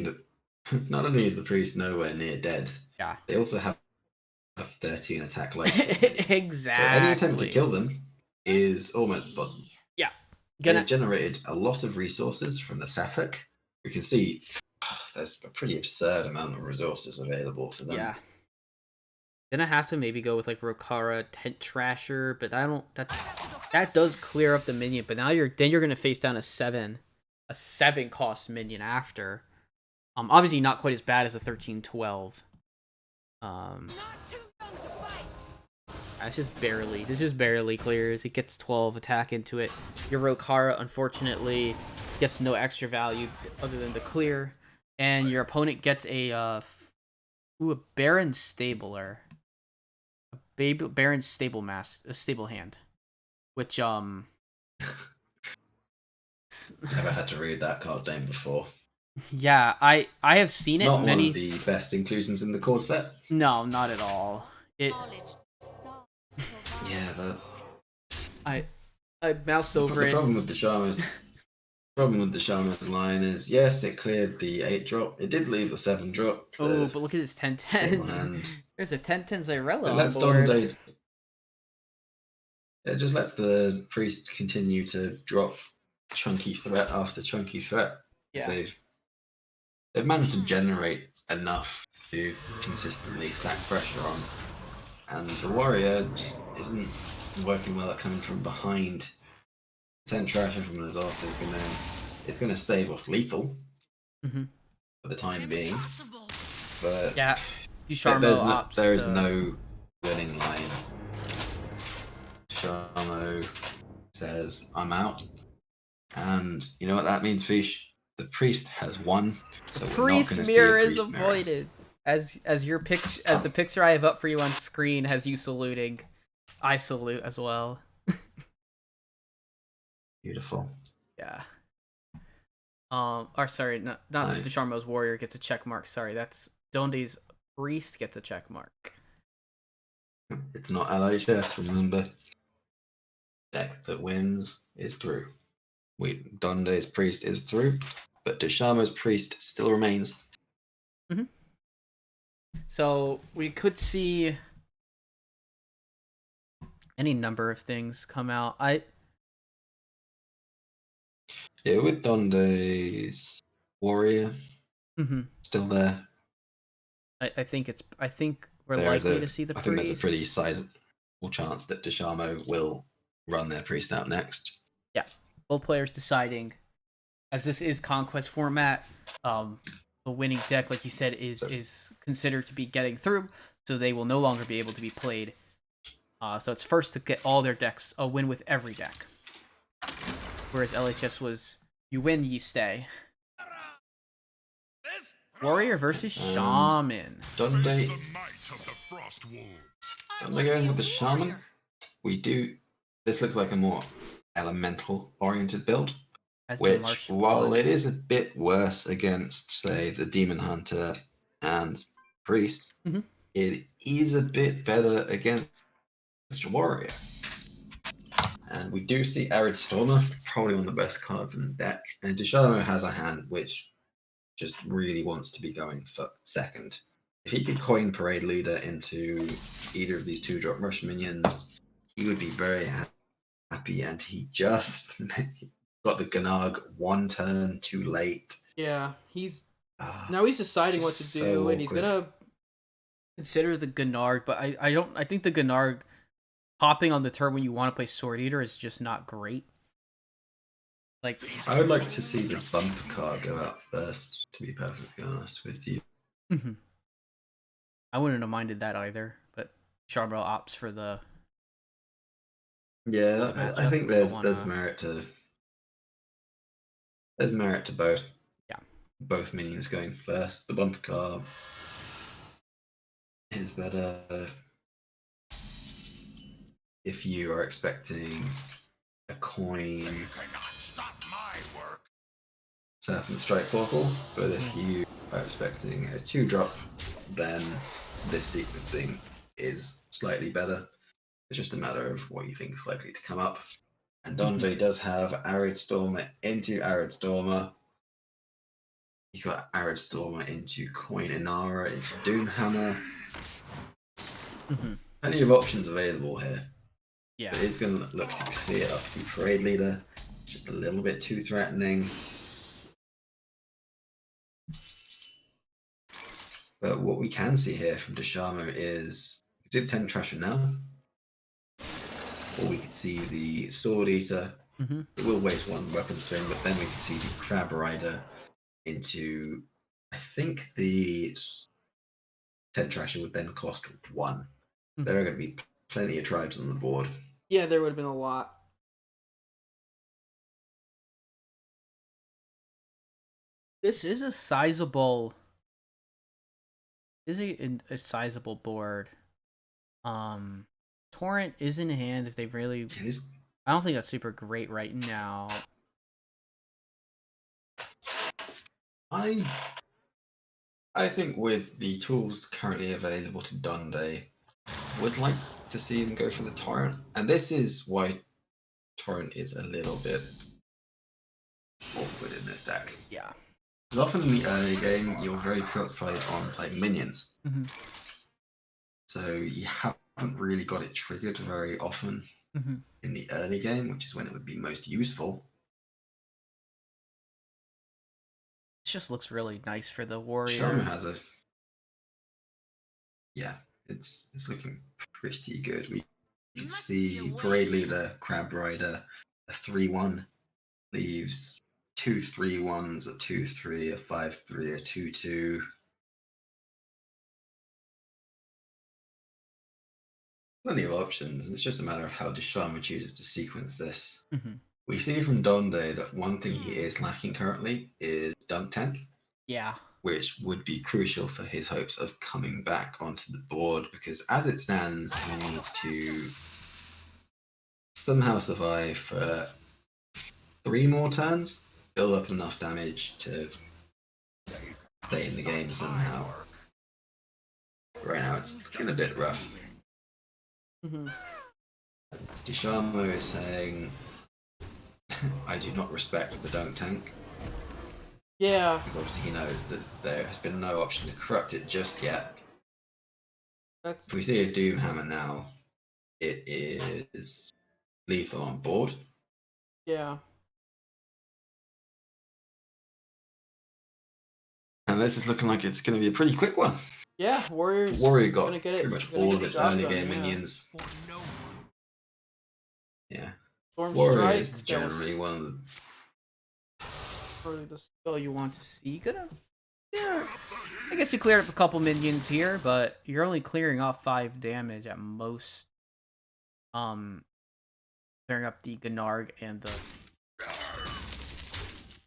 is the priest nowhere near dead, yeah, they also have a 13 attack left. exactly. So any attempt to kill them is almost impossible. Yeah, They've generated a lot of resources from the Safek. We can see there's a pretty absurd amount of resources available to them. Yeah. Gonna have to maybe go with like Rokara, Tent Trasher, but that does clear up the minion. But now you're gonna face down a 7 cost minion after. Obviously not quite as bad as a 13/12. This just barely clears. It gets 12 attack into it. Your Rokara unfortunately gets no extra value other than the clear, and your opponent gets a Baron Stabler. Baron stable hand, which Never had to read that card name before. yeah, I have seen it Not many. one of the best inclusions in the core set. No, not at all. It Yeah, but I moused over the it. problem with the Shaman's line is, yes, it cleared the 8 drop. It did leave the 7 drop. Oh, but look at this 10/10. And There's a 10/10 Zyrella it on lets board. Donde. It just lets the priest continue to drop chunky threat after chunky threat. Yeah. They've managed to generate enough to consistently stack pressure on, and the warrior just isn't working well at coming from behind. 10 Trasher from his off is gonna stave off lethal for the time being, but Yeah, Ducharmo there is opts to- no winning line. Ducharmo says, "I'm out," and you know what that means, Fish? The priest has won. So Priest we're not mirror see a is priest mirror. avoided. As the picture I have up for you on screen has you saluting. I salute as well. Beautiful. Yeah. Or sorry, not Nice. Desharmo's warrior gets a check mark. Sorry, that's Donde's priest gets a check mark. It's not LHS, remember. Deck that wins is through. Donde's priest is through, but Desharmo's priest still remains. So we could see any number of things come out. Yeah, with Donde's warrior Mhm. still there. I think we're There is likely to see the I priest. think there's a pretty sizable chance that Desharmo will run their priest out next. Yeah, both players deciding, as this is conquest format, the winning deck, like you said, is considered to be getting through, so they will no longer be able to be played. So it's first to get all their decks a win with every deck, whereas LHS was you win, ye stay. Warrior versus Shaman. Donde going with the Shaman. This looks like a more elemental oriented build, As the which, March while Blood. it is a bit worse against, say, the Demon Hunter and Priest, Mhm. it is a bit better against Warrior. And we do see Arid Stormer, probably one of the best cards in the deck. And Desharmo has a hand which just really wants to be going for second. If he could coin Parade Leader into either of these 2-drop rush minions, he would be very happy. And he just got the Gnarg 1 turn too late. Yeah, now he's deciding what to so do, and he's awkward. gonna consider the Gnarg, but I think the Gnarg popping on the turn when you want to play Sword Eater is just not great. Like, I would like to see the bumper card go out first, to be perfectly honest with you. I wouldn't have minded that either, but Charbel opts for the. Yeah, I think there's wanna- merit to both. Yeah. Both minions going first. The bumper card is better if you are expecting a coin Serpent Strike Portal, but if you are expecting a 2-drop, then this sequencing is slightly better. It's just a matter of what you think is likely to come up. And Donde does have Arid Stormer into Arid Stormer. He's got Arid Stormer into Coin Inara, into Doomhammer. Plenty of options available here. Yeah. But it's going to look to clear up the Parade Leader. It's just a little bit too threatening. But what we can see here from Desharmo is we did 10 Trasher now. Or we could see the Sword Eater. It will waste 1 weapon swing, but then we can see the Crab Rider into, I think the 10 Trasher would then cost 1. There are going to be plenty of tribes on the board. Yeah, there would have been a lot. This is a sizable. A sizable board. Torrent is in hand if they really. It is. I don't think that's super great right now. I think with the tools currently available to Donde, would like to see them go for the Torrent. And this is why Torrent is a little bit awkward in this deck. Yeah. Because often in the early game, you're very preoccupied on playing minions. So you haven't really got it triggered very often in the early game, which is when it would be most useful. It just looks really nice for the warrior. Shaman has a... Yeah, it's looking pretty good. We can see Parade Leader, Crab Rider, a 3-1 leaves 2 3-1s, a 2-3, a 5-3, a 2-2. Plenty of options, and it's just a matter of how Desharmo chooses to sequence this. We see from Donde that one thing he is lacking currently is Dunk Tank. Yeah. Which would be crucial for his hopes of coming back onto the board, because as it stands, he needs to somehow survive for 3 more turns, build up enough damage to stay in the game somehow. Right now it's getting a bit rough. Mm-hmm. Dishamo is saying, I do not respect the Dunk Tank, Yeah. because obviously he knows that there has been no option to corrupt it just yet. That's If we see a Doomhammer now, it is lethal on board. yeah. And this is looking like it's going to be a pretty quick one. Yeah, Warriors. Warrior got gonna get it. pretty much Gonna all get of the its job early done, game yeah. minions. For no one. Yeah. Storm Warrior Strike. is generally one of the... Probably the spell you want to see. Gonna. Yeah. I guess you cleared up a couple minions here, but you're only clearing off 5 damage at most. Clearing up the Gnarg and the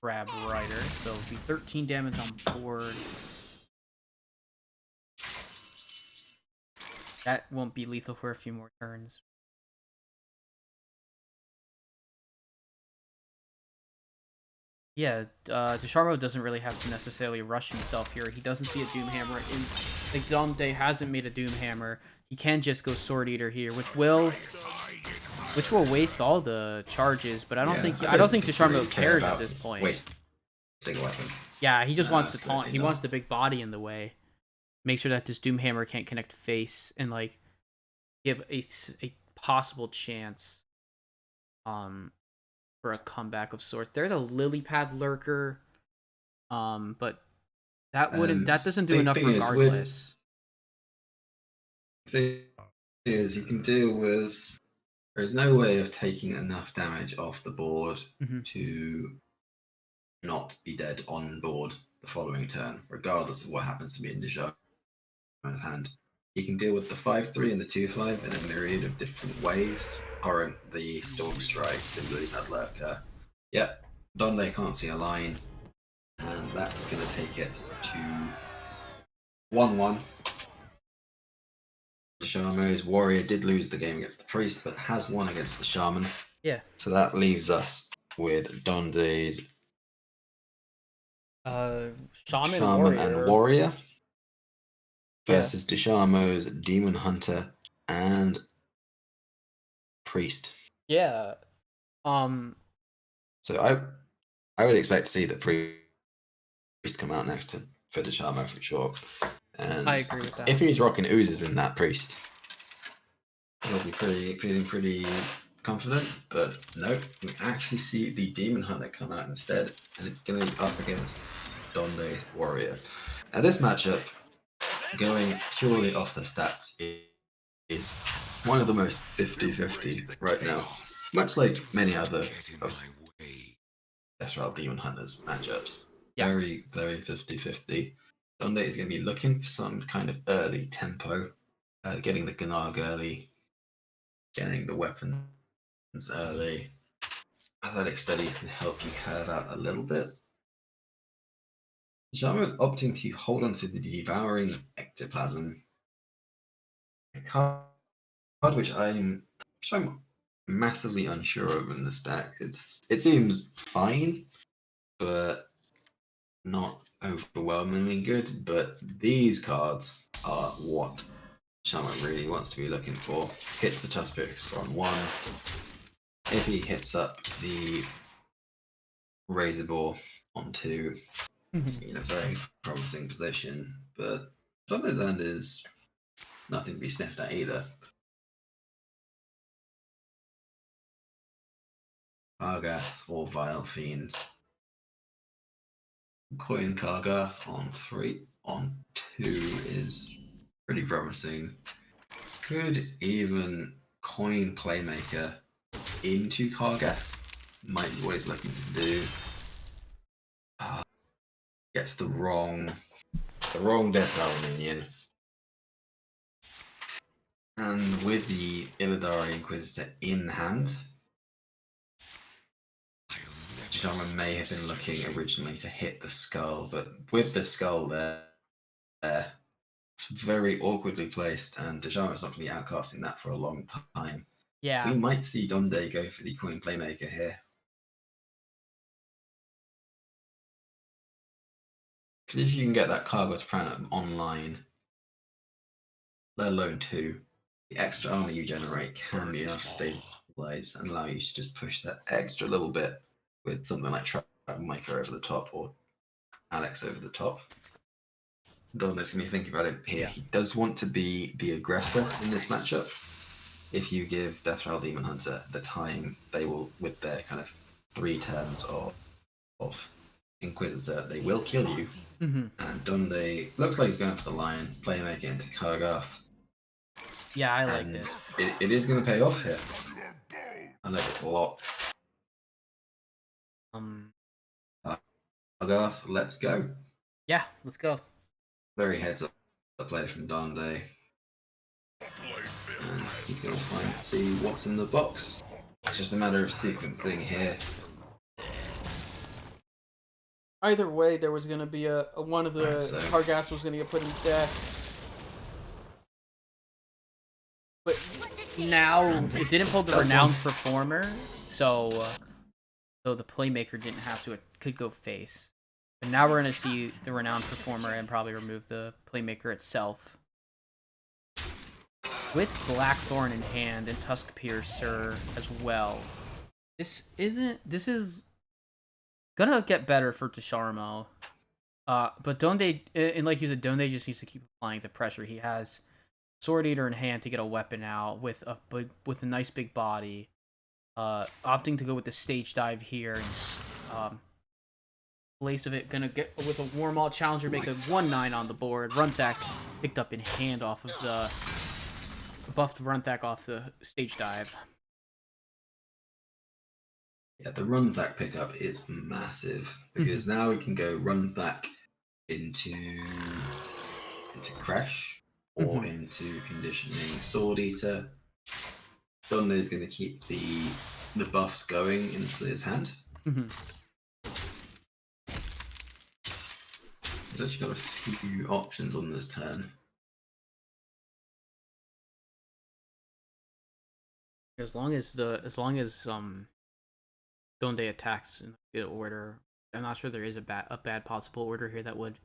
Crab Rider, so it'll be 13 damage on board. That won't be lethal for a few more turns. Yeah, Desharmo doesn't really have to necessarily rush himself here. He doesn't see a Doomhammer. Like, Domde hasn't made a Doomhammer. He can just go Sword Eater here, which will waste all the charges. But I don't think Desharmo really care cares at about this point. wasting a weapon. Yeah, he just wants to taunt. Absolutely He not. wants the big body in the way. Make sure that this Doomhammer can't connect face and like give a possible chance for a comeback of sorts. There's a lily pad lurker, but that doesn't do the enough thing is, regardless. The thing is, you can deal with... There's no way of taking enough damage off the board Mhm. to not be dead on board the following turn, regardless of what happens to be in Desharmo's hand. You can deal with the 5-3 and the 2-5 in a myriad of different ways. Torrent, the Storm Strike, the Lily Pad Lurker. Yep, Donde can't see a line, and that's going to take it to 1-1. Desharmo's Warrior did lose the game against the Priest, but has won against the Shaman. Yeah. So that leaves us with Donde's Shaman Shaman and Warrior Yeah. versus Desharmo's Demon Hunter and Priest. Yeah. So I would expect to see the Priest come out next to for Desharmo for sure. And I agree with that. if he's rocking oozes in that Priest, he'll be feeling pretty confident. But no, we actually see the Demon Hunter come out instead, and it's going to be up against Donde's Warrior. Now this matchup, going purely off the stats, is one of the most 50-50 right now. Much like many other of Ezreal Demon Hunters matchups. Yeah. Very, very 50-50. Donde is going to be looking for some kind of early tempo, getting the Gnarg early, getting the weapons early. Athletic Studies can help you curve out a little bit. Desharmo opting to hold on to the Devouring Ectoplasm, a card which I'm massively unsure of in the stack. It seems fine, but not overwhelmingly good. But these cards are what Shaman really wants to be looking for. Hits the Tuskpicks on 1. If he hits up the Razor Ball on 2, in a very promising position. But Donde's End is nothing to be sniffed at either. Kargath or Vile Fiend. Coin Kargath on 3. On 2 is pretty promising. Could even coin Playmaker into Kargath. Might be what he's looking to do. Gets the wrong Death Rattle minion. And with the Illidari Inquisitor in hand, Desharmo may have been looking originally to hit the skull, but with the skull there, it's very awkwardly placed, and Desharmo's not going to be outcasting that for a long time. Yeah. We might see Donde go for the Coin Playmaker here. Because if you can get that Kargos Pranam online, let alone 2, the extra armor you generate can be enough to stabilize and allow you to just push that extra little bit with something like Troublemaker over the top or Alex over the top. Donna's going to be thinking about it here. He does want to be the aggressor in this matchup. If you give Death Rattle Demon Hunter the time, they will, with their kind of 3 turns of Inquisitor, they will kill you. Mm-hmm. And Donde looks like he's going for the Lion, Playmaker into Kargath. Yeah, I like And this. it is going to pay off here. I like this a lot. Kargath, let's go. Yeah, let's go. Very heads up play from Donde. And he's going to see what's in the box. It's just a matter of sequencing here. Either way, there was gonna be a one of the Kargaths was gonna get put in death. But now it didn't pull the Renowned Performer, so the Playmaker didn't have to. It could go face. But now we're gonna see the Renowned Performer and probably remove the Playmaker itself. With Blackthorn in hand and Tusk Piercer as well. This is gonna get better for Desharmo. But Donde, and like you said, Donde just needs to keep applying the pressure. He has Sword Eater in hand to get a weapon out with a nice big body. Opting to go with the stage dive here and place of it, gonna get with a Warmaw Challenger, make a 1/9 on the board. Runthak picked up in hand off of the buffed Runthak off the stage dive. Yeah, the Runthak pickup is massive because now we can go Runthak into Crash or into conditioning Sword Eater. Donde is going to keep the buffs going into his hand. He's actually got a few options on this turn. As long as Donde attacks in good order, I'm not sure there is a bad possible order here that would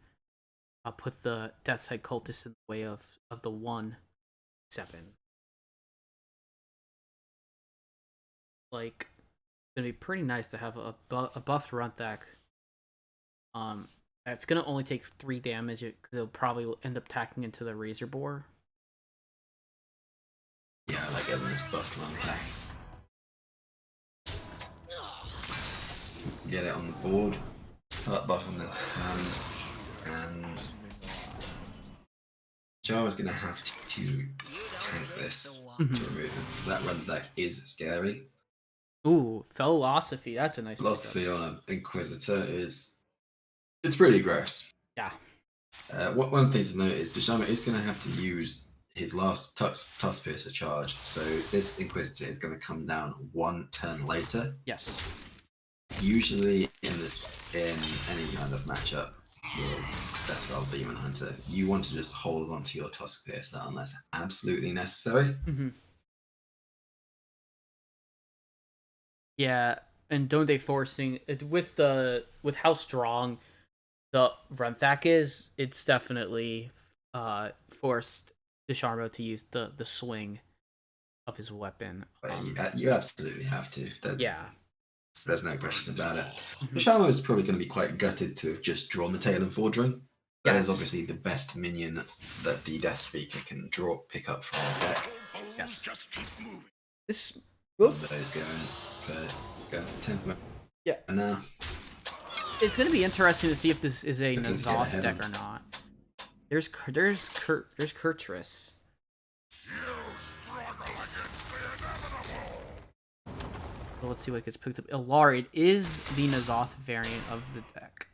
put the Death's Head Cultist in the way of the 1/7. Like, it's gonna be pretty nice to have a buffed Runthak. It's gonna only take 3 damage because it'll probably end up tacking into the Razor Boar. Yeah, I like getting this buffed Runthak. Get it on the board. Start buff on this hand, and Jara's gonna have to tank this to remove it because that Runthak is scary. Ooh, Philosophy. That's a nice Philosophy on an Inquisitor it's pretty gross. Yeah. One thing to note is Desharmo is going to have to use his last Tusk Piercer charge, so this Inquisitor is going to come down 1 turn later. Yes. Usually in any kind of matchup with Death Rattle Demon Hunter, you want to just hold on to your Tusk Piercer unless absolutely necessary. Yeah, and don't they forcing it with how strong the Runthak is? It's definitely forced Desharmo to use the swing of his weapon. You absolutely have to. There's no question about it. Mm-hmm. Desharmo is probably going to be quite gutted to have just drawn the Tail and Fordring. That is obviously the best minion that the Death Speaker can pick up from the deck. Yes. Just keep moving. This Those going for tempo. Yeah. And now it's going to be interesting to see if this is a Looking to get N'Zoth ahead deck of- or not. There's Kurtrus. So let's see what gets picked up. Ilar, it is the N'Zoth variant of the deck.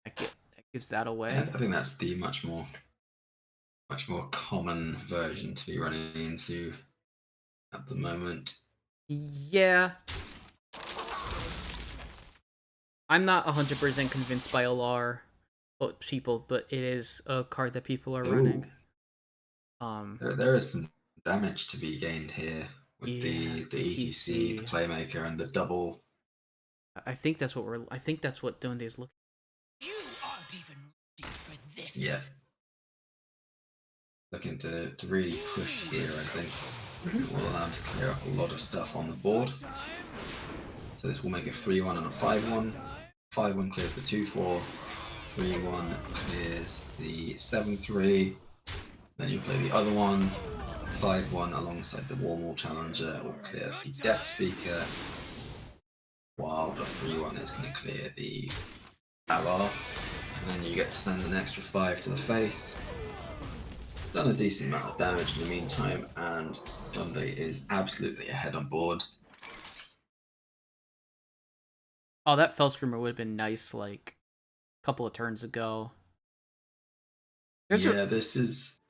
That gives that away. I think that's the much more common version to be running into at the moment. Yeah. I'm not 100% convinced by Ilar, but it is a card that people are running. There is some damage to be gained here with Yeah, the ETC, the Playmaker, and the double. I think that's what Donde is looking. You aren't even Yeah. Looking to really push here, I think. It will allow him to clear up a lot of stuff on the board. So this will make a 3-1 and a 5-1. 5-1 clears the 2-4. 3-1 clears the 7-3. Then you play the other one. 5-1 alongside the Warmall Challenger will clear the Death Speaker. While the 3-1 is going to clear the Alar. And then you get to send an extra 5 to the face. It's done a decent amount of damage in the meantime, and Dundee is absolutely ahead on board. Oh, that Fell Screamer would have been nice, like, a couple of turns ago. This is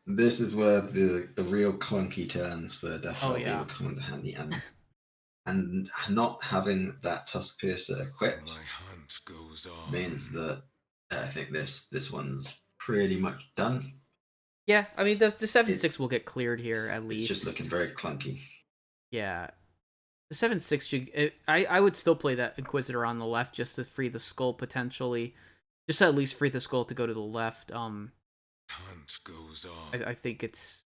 where the real clunky turns for Death Oh, Rattle yeah. will come into handy, and not having that Tusk Piercer equipped means that I think this one's pretty much done. Yeah, I mean, the 7-6 will get cleared here, at least. It's just looking very clunky. Yeah. The 7-6 should... I would still play that Inquisitor on the left just to free the skull, potentially. Just to at least free the skull to go to the left. Hunt goes on. I think it's...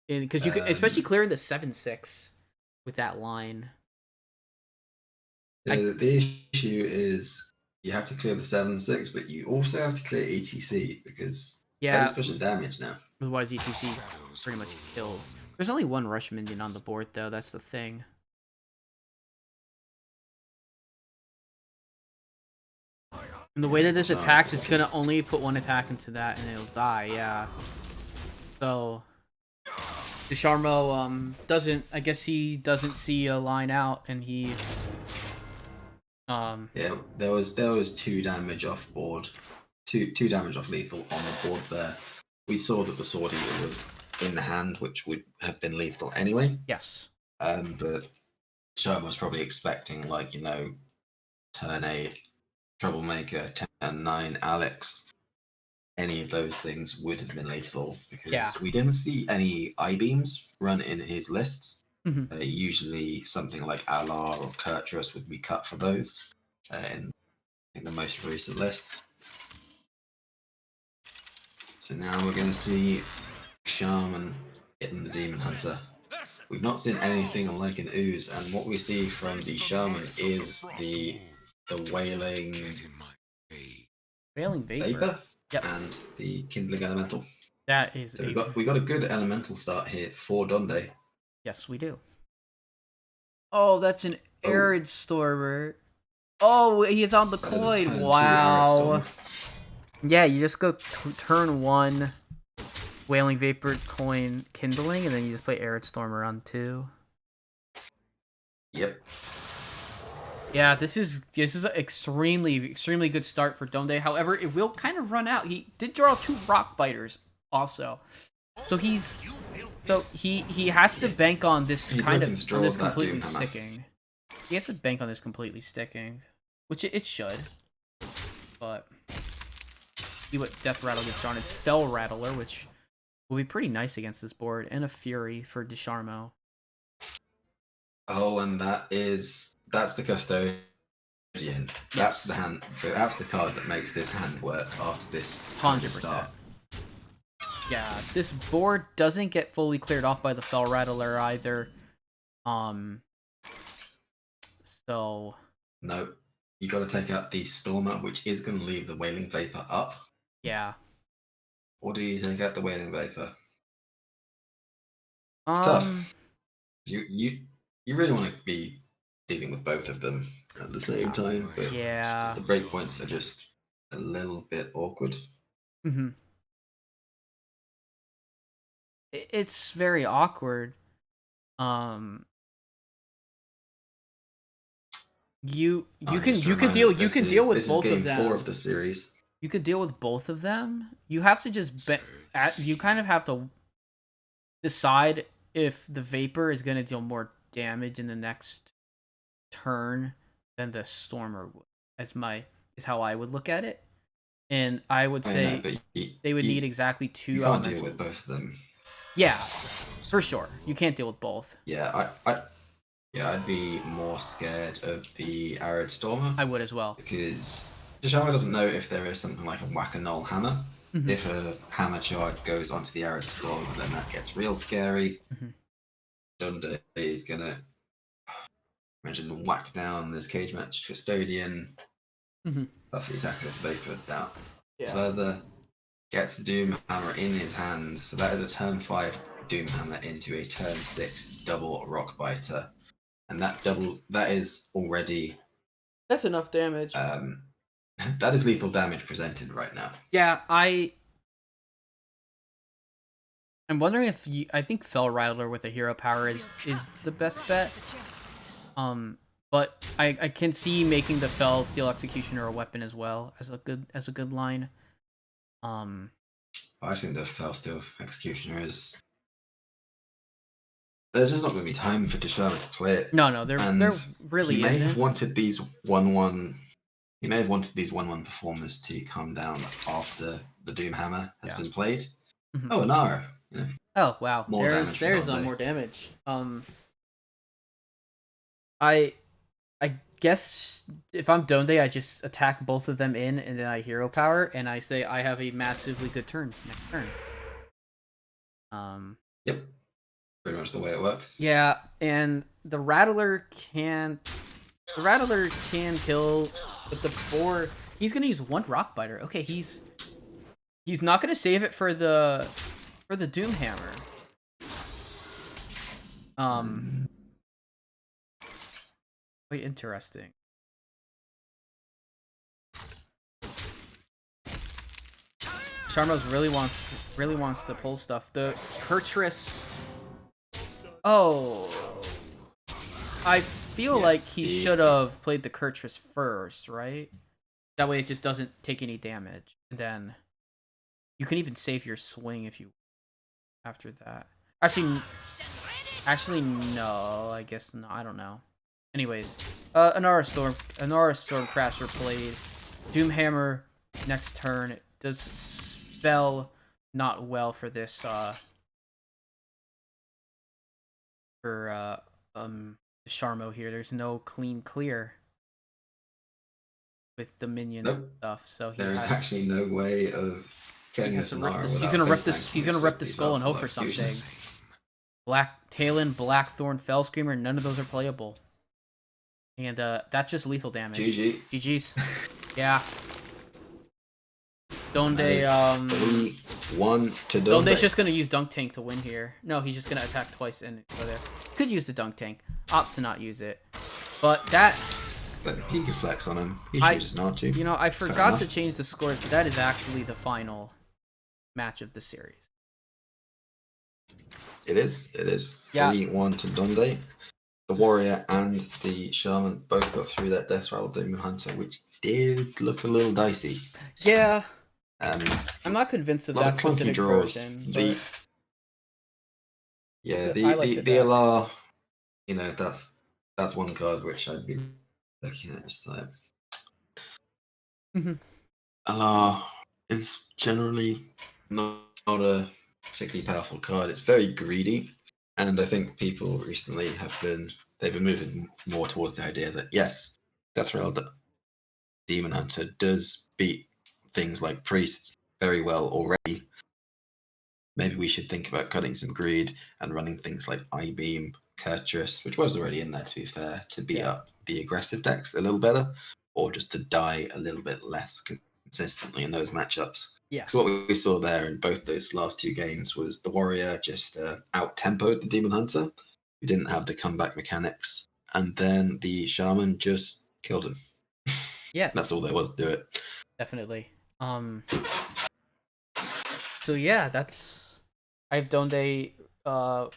Because you could... Especially clearing the 7-6 with that line. The issue is you have to clear the 7-6, but you also have to clear ETC, because Yeah, he's pushing damage now. otherwise ETC pretty much kills. There's only one Rush Minion on the board, though. That's the thing. And the way that this attacks, it's gonna only put one attack into that, and it'll die. Yeah. So Desharmo doesn't. I guess he doesn't see a line out, and he Yeah, there was 2 damage off board, two damage off lethal on the board there. We saw that the Sword Eater was in the hand, which would have been lethal anyway. Yes. But Sherman was probably expecting, like, turn 8 Troublemaker, turn 9 Alex. Any of those things would have been lethal, because we didn't see any I-beams run in his list. Mhm. Usually something like Alar or Kurtrus would be cut for those in the most recent lists. So now we're going to see Shaman hitting the Demon Hunter. We've not seen anything like an Ooze, and what we see from the Shaman is the Wailing Vapor. Vapor Yep. and the Kindling Elemental. That is So we got a good elemental start here for Dundee. Yes, we do. Oh, that's an Arid Stormer. Oh, he's on the That is a coin. turn 2 Wow. Arid Storm. Yeah, you just go turn 1 Wailing Vapor, coin, Kindling, and then you just play Arid Stormer on 2. Yep. Yeah, this is an extremely good start for Dundee. However, it will kind of run out. He did draw 2 Rock Biters also, so he has to bank on this He's kind of looking to draw on this that completely Doomhammer. sticking. He has to bank on this completely sticking, which it should. But see what Death Rattle gets drawn. It's Fell Rattler, which will be pretty nice against this board, and a Fury for Desharmo. Oh, and that's the Custodian. That's the hand. So that's the card that makes this hand work after this 100%. start. Yeah, this board doesn't get fully cleared off by the Fell Rattler either. So No, you got to take out the Stormer, which is going to leave the Wailing Vapor up. yeah. Or do you take out the Wailing Vapor? It's tough. You really want to be dealing with both of them at the same time, but Yeah. the breakpoints are just a little bit awkward. Mm-hmm. It's very awkward. You can deal with both of them. Game 4 of the series. You could deal with both of them. You have to just you kind of have to decide if the Vapor is going to deal more damage in the next turn than the Stormer would. Is how I would look at it. And I would say they would need exactly 2 You can't elemental. deal with both of them. Yeah, for sure. You can't deal with both. Yeah, I'd be more scared of the Arid Stormer. I would as well. Because Deshama doesn't know if there is something like a whack-a-null hammer. Mhm. If a hammer charge goes onto the Arid Storm, then that gets real scary. Mhm. Dundee is gonna imagine whack down this cage match custodian. Mhm. Buff the attacker's vapor down Yeah. further. Gets the Doom Hammer in his hand, so that is a turn 5 Doom Hammer into a turn 6 double Rock Biter, and that is already That's enough damage. that is lethal damage presented right now. Yeah, I'm wondering if I think Fell Rattler with a hero power is the best bet. But I can see making the Fell Steel Executioner a weapon as well as a good line. I think the Fell Steel Executioner is. There's just not going to be time for Deshama to play it. No, there really he may isn't. have wanted these 1-1. He may have wanted these 1-1 performers to come down after the Doom Hammer has been played. Mhm. Oh, Inara. You know, Oh wow, more damage for there's Dundee. more damage. I guess if I'm Donde, I just attack both of them in, and then I hero power, and I say I have a massively good turn next turn. Yep. Pretty much the way it works. Yeah, and the Rattler can kill with the 4. He's gonna use 1 Rock Biter. Okay, he's not gonna save it for the Doom Hammer. Quite interesting. Sharmos really wants to pull stuff. The Kurtrus. Oh, I feel like he should have played the Kurtrus first, right? That way it just doesn't take any damage, and then you can even save your swing if you after that. Actually, no. I guess no. I don't know. Anyways, Inara Stormcrasher played. Doomhammer next turn. It does spell not well for this for Sharmo here. There's no clean clear with the minions and stuff. So There's actually no way of getting this Inara. He's gonna rip this. He's gonna rip the skull and hope for something. Black Talon, Blackthorn, Fell Screamer. None of those are playable. And that's just lethal damage. GG's. Yeah. Donde 3-1 to Donde. Donde's just gonna use Dunk Tank to win here. No, he's just gonna attack twice and go there. Could use the Dunk Tank. Opts to not use it. But that he could flex on him. He chooses not to. You know, I forgot to change the score. That is actually the final match of the series. It is. Yeah. 3-1 to Donde. The Warrior and the Shaman both got through that Death Rattle Demon Hunter, which did look a little dicey. Yeah. I'm not convinced of that specific version. The LR, you know, that's one card which I'd be looking at. Just like LR is generally not a particularly powerful card. It's very greedy. And I think people recently they've been moving more towards the idea that yes, Death Rattle Demon Hunter does beat things like Priest very well already. Maybe we should think about cutting some greed and running things like I-Beam, Kurtrus, which was already in there to be fair, to beat up the aggressive decks a little better, or just to die a little bit less consistently in those matchups. Yeah. So what we saw there in both those last 2 games was the Warrior just out-tempoed the Demon Hunter, who didn't have the comeback mechanics, and then the Shaman just killed him. Yeah. That's all there was to it. Definitely. So yeah, I have Donde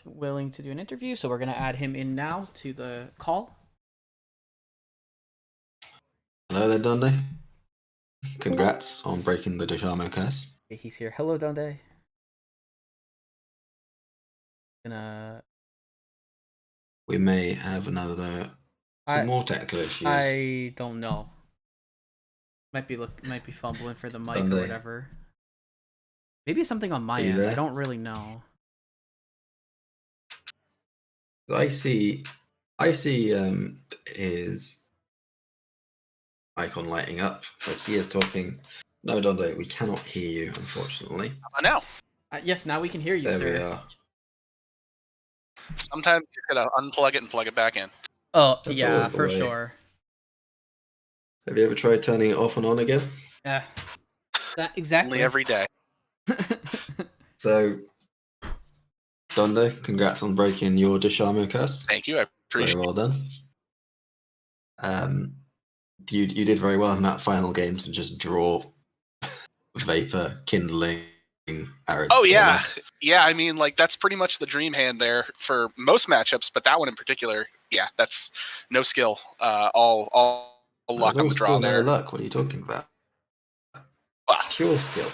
willing to do an interview, so we're gonna add him in now to the call. Hello there, Donde. Congrats on breaking the Deshamo curse. Okay, he's here. Hello, Donde. We may have some more technical issues. I don't know. Might be fumbling for the mic or whatever. Maybe something on my end. I don't really know. I see his icon lighting up, but he is talking. No, Dondo, we cannot hear you, unfortunately. I know. Yes, now we can hear you, There we sir. are. Sometimes you're gonna unplug it and plug it back in. Oh, That's yeah, always the for way. sure. Have you ever tried turning it off and on again? Yeah. Exactly. Only every day. So, Dondo, congrats on breaking your Deshamo curse. Thank you. I appreciate Very well done. You did very well in that final game to just draw vapor, kindling, arrows. Oh yeah, yeah. I mean, like that's pretty much the dream hand there for most matchups, but that one in particular, yeah, that's no skill. All luck on the draw there. No luck. What are you talking about? Well, Pure skill.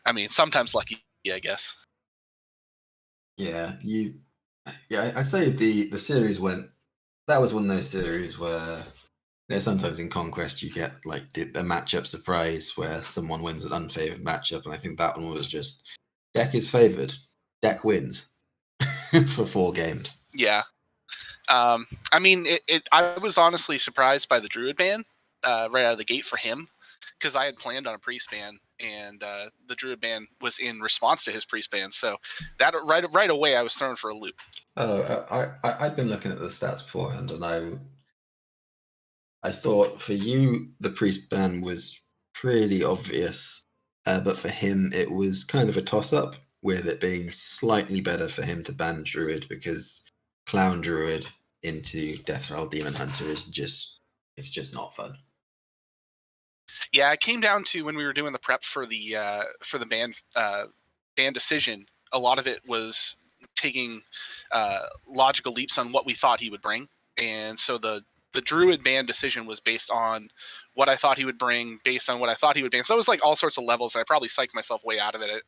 I mean, sometimes lucky, I guess. Yeah, I say the series went. That was one of those series where, sometimes in Conquest you get like the matchup surprise where someone wins an unfavored matchup, and I think that one was just deck is favored, deck wins for 4 games. Yeah. I mean, I was honestly surprised by the Druid ban right out of the gate for him, because I had planned on a priest ban, and the Druid ban was in response to his priest ban. So that right away, I was thrown for a loop. I'd been looking at the stats beforehand, and I thought for you the priest ban was pretty obvious, but for him it was kind of a toss-up, with it being slightly better for him to ban Druid, because Clown Druid into Death Rattle Demon Hunter is just not fun. Yeah, it came down to when we were doing the prep for the ban decision. A lot of it was taking logical leaps on what we thought he would bring, and so the Druid ban decision was based on what I thought he would bring, based on what I thought he would ban. So it was like all sorts of levels. And I probably psyched myself way out of it,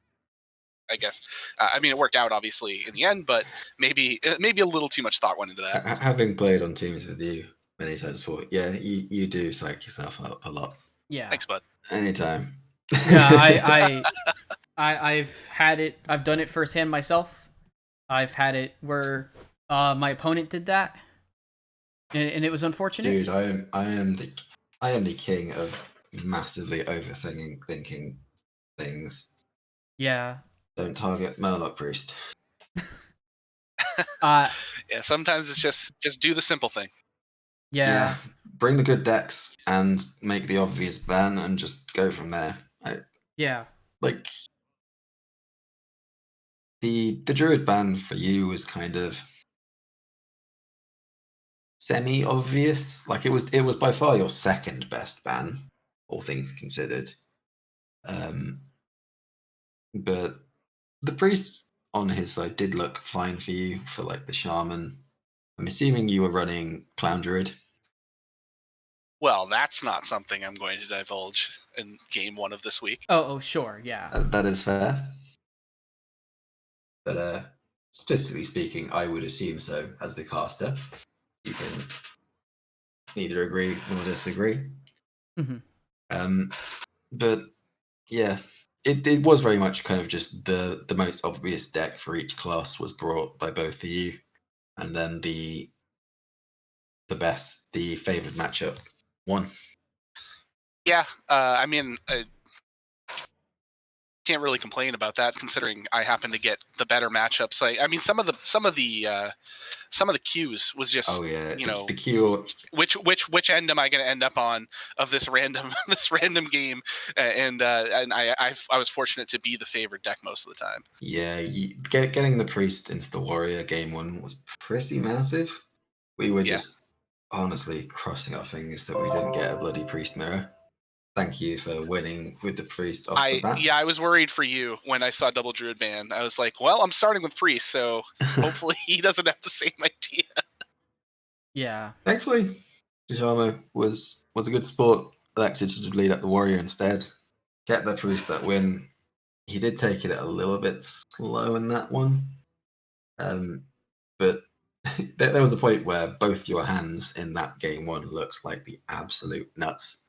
I guess. I mean, it worked out obviously in the end, but maybe a little too much thought went into that. Having played on teams with you many times before, yeah, you do psych yourself up a lot. Yeah. Thanks, bud. Anytime. Yeah, I've had it. I've done it firsthand myself. I've had it where my opponent did that, and it was unfortunate. Dude, I am the king of massively overthinking things. Yeah. Don't target Murloc Priest. Yeah, sometimes it's just do the simple thing. Yeah. Bring the good decks and make the obvious ban and just go from there. Yeah. Like the Druid ban for you was kind of semi-obvious. Like it was by far your second best ban, all things considered. But the priest on his side did look fine for you for like the shaman. I'm assuming you were running Clown Druid. Well, that's not something I'm going to divulge in game 1 of this week. Oh, sure, yeah. That is fair. But statistically speaking, I would assume so as the caster. You can neither agree nor disagree. Mm-hmm. But yeah, it was very much kind of just the most obvious deck for each class was brought by both of you, and then the favored matchup won. Yeah, I mean, I can't really complain about that considering I happen to get the better matchups. Like, I mean, some of the cues was just, the queue. Which end am I going to end up on of this random game? And I was fortunate to be the favored deck most of the time. Yeah, getting the priest into the warrior game 1 was pretty massive. We were just honestly crossing our fingers that we didn't get a bloody priest mirror. Thank you for winning with the priest off the bat. Yeah, I was worried for you when I saw double Druid ban. I was like, well, I'm starting with priest, so hopefully he doesn't have the same idea. Yeah. Thankfully, Dejamo was a good sport, elected to lead up the warrior instead. Get the priest that win. He did take it a little bit slow in that one. But there was a point where both your hands in that game 1 looked like the absolute nuts.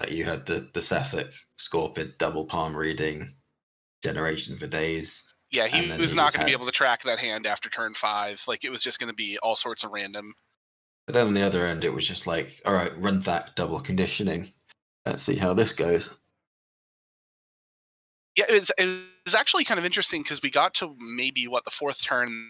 You had the Sethek Scorpid double palm reading generation for days. Yeah, he was not going to be able to track that hand after turn 5. Like, it was just going to be all sorts of random. But then on the other end, it was just like, all right, run back double conditioning. Let's see how this goes. Yeah, it was actually kind of interesting because we got to maybe the fourth turn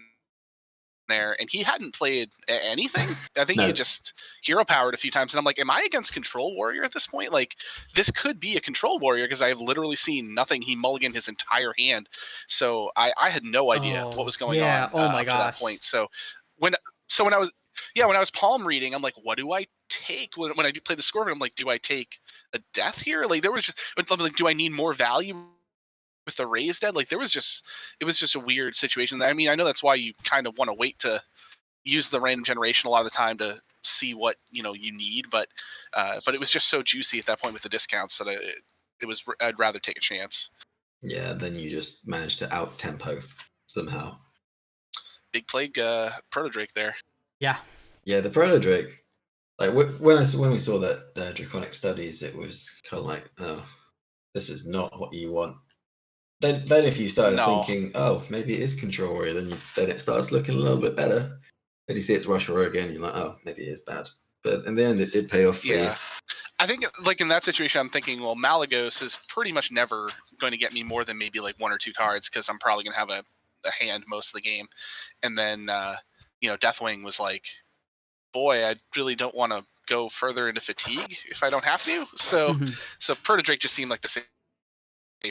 there, and he hadn't played anything. I think he No. had just hero powered a few times, and I'm like, am I against Control Warrior at this point? Like, this could be a Control Warrior because I have literally seen nothing. He mulliganed his entire hand, so I had no idea what was going on Oh my up to that gosh. point. So when I was palm reading, I'm like, what do I take when I do play the Scorpion? I'm like, do I take a death here? Like, there was just like, do I need more value with the Raise Dead? Like, it was just a weird situation. I mean, I know that's why you kind of want to wait to use the random generation a lot of the time to see what you need, but it was just so juicy at that point with the discounts that I'd rather take a chance. Yeah, then you just managed to out tempo somehow. Big Plague Proto Drake there. Yeah. Yeah, the Proto Drake. Like when we saw that Draconic Studies, it was kind of like, oh, this is not what you want. Then if you started thinking, oh, maybe it is Control Warrior, then it starts looking a little bit better. Then you see it's Rush Warrior again, you're like, oh, maybe it is bad. But in the end, it did pay off for you. I think, like, in that situation, I'm thinking, well, Malagos is pretty much never going to get me more than maybe like 1 or 2 cards because I'm probably going to have a hand most of the game. And then, Deathwing was like, boy, I really don't want to go further into Fatigue if I don't have to. So Proto Drake just seemed like the safe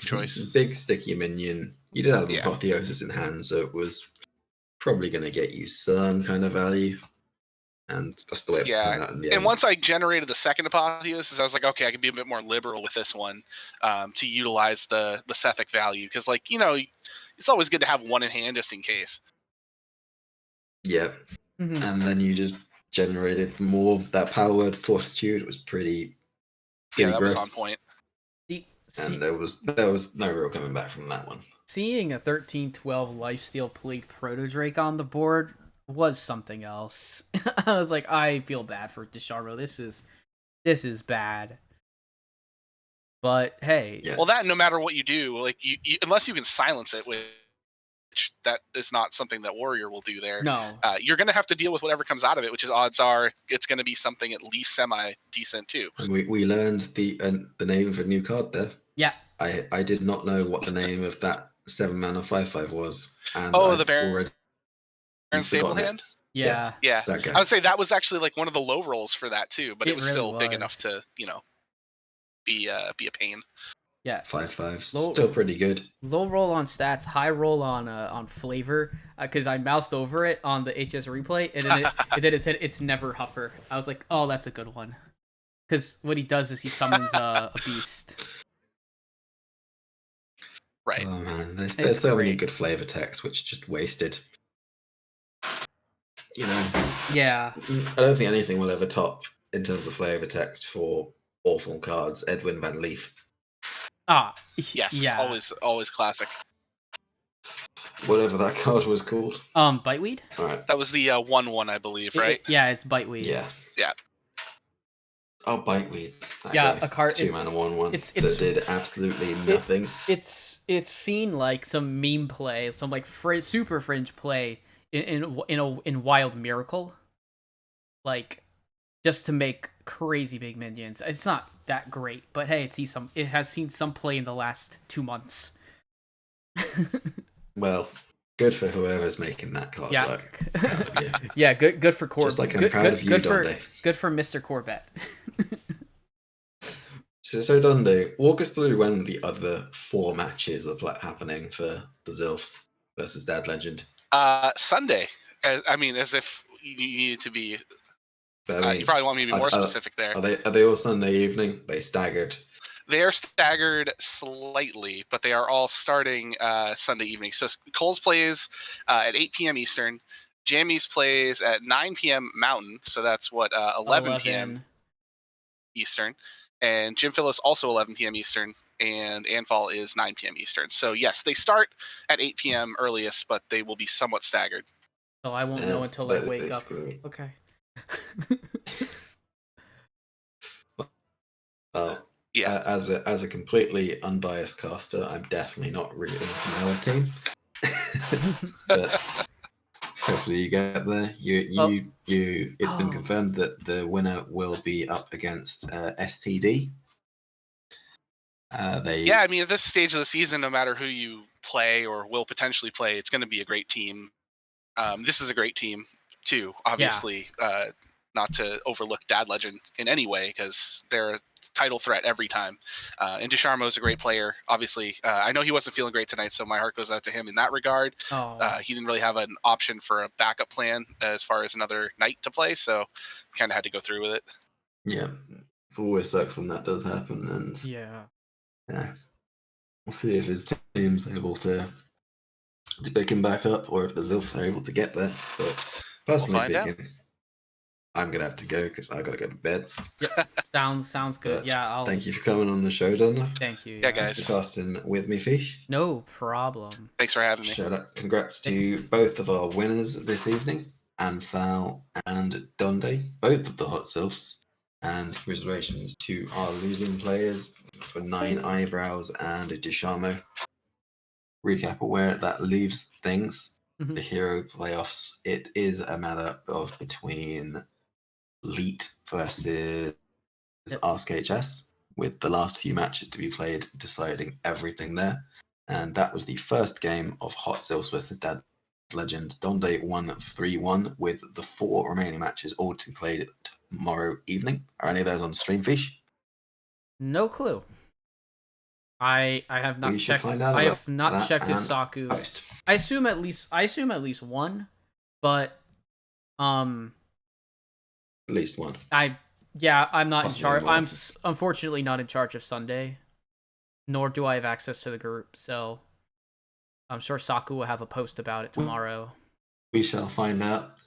choice. Big sticky minion. You did have Apotheosis in hand, so it was probably going to get you some kind of value. And that's the way it panned out in the end. And once I generated the second Apotheosis, I was like, okay, I can be a bit more liberal with this one to utilize the Sethic value. Because, like, it's always good to have one in hand just in case. Yeah. And then you just generated more. That power word Fortitude was pretty that gross. was on point. And there was no real coming back from that one. Seeing a 13-12 Lifesteal Plague Proto Drake on the board was something else. I was like, I feel bad for Desharbo. This is bad. But hey, well, that no matter what you do, like you unless you can silence it, which that is not something that Warrior will do there. No, you're gonna have to deal with whatever comes out of it, which is odds are it's gonna be something at least semi decent too. And we learned the name of a new card there. Yeah, I did not know what the name of that 7-mana 5/5 was. And the Baron Stablehand. Yeah. That guy. I would say that was actually like one of the low rolls for that too, but it was really still big enough to be a pain. Yeah, 5/5 still pretty good. Low roll on stats, high roll on flavor. Because I moused over it on the HS replay, and then it said it's never Huffer. I was like, oh, that's a good one. Because what he does is he summons a beast. Right. Oh man, there's so many good flavor texts which just wasted. Yeah. I don't think anything will ever top in terms of flavor text for awful cards. Edwin Van Leaf. Yes. Yeah. Always classic. Whatever that card was called. Biteweed? All right. That was the 1/1, I believe, right? Yeah, it's Biteweed. Yeah. Oh, Biteweed. A card. 2-mana 1/1 that did absolutely nothing. It's seen like some meme play, some like super fringe play in Wild Miracle, like just to make crazy big minions. It's not that great, but hey, it has seen some play in the last 2 months. Well, good for whoever's making that card. Yeah, yeah. Yeah. Good for Corbett. Just like I'm proud of you, Donde. Good for Mr. Corbett. So Donde, walk us through when the other 4 matches are happening for the Zilfs versus Dad Legend. Sunday. I mean, as if you needed to be. But, you probably want me to be more specific there. Are they all Sunday evening? They staggered. They are staggered slightly, but they are all starting Sunday evening. So Cole's plays at 8 p.m. Eastern. Jammies plays at 9 p.m. Mountain. So that's 11 p.m. Eastern. And Jim Phillips also 11 p.m. Eastern. And Anfall is 9 p.m. Eastern. So yes, they start at 8 p.m. earliest, but they will be somewhat staggered. So I won't know until I wake up. Okay. Well, yeah. As a completely unbiased caster, I'm definitely not rooting for our team. Hopefully you get there. It's been Oh. confirmed that the winner will be up against STD. Yeah, I mean, at this stage of the season, no matter who you play or will potentially play, it's going to be a great team. This is a great team too. Obviously, not to overlook Dad Legend in any way because they're a title threat every time. And Ducharmo is a great player. Obviously, I know he wasn't feeling great tonight, so my heart goes out to him in that regard. Oh. He didn't really have an option for a backup plan as far as another night to play, so kind of had to go through with it. Yeah, it always sucks when that does happen, and Yeah. we'll see if his team's able to pick him back up, or if the Zilfs are able to get there. But personally find out. speaking, I'm gonna have to go because I gotta go to bed. Sounds good. But Yeah, I'll Thank you for coming on the show, Donna. thank you. Yeah, Thanks guys. for casting with me, Fish. No problem. Thanks for having me. Shout out, congrats to both of our winners this evening, Anfal and Donde, both of the Hot Sylphs. And congratulations to our losing players for 9 Eyebrows and Ducharmo. Recap of where that leaves things. Mhm. The Hero playoffs, it is a matter of between Leet versus Yep. Ask HS, with the last few matches to be played deciding everything there. And that was the first game of Hot Sylphs versus Dad Legend. Donde won 3-1 with the 4 remaining matches all to be played tomorrow evening. Are any of those on stream, Fish? No clue. I have not We should checked. find out I about have not that checked if and Saku. post. I assume at least one, but At least one. I'm not in Possibly charge. more. I'm unfortunately not in charge of Sunday, nor do I have access to the group. So I'm sure Saku will have a post about it tomorrow. We shall find out,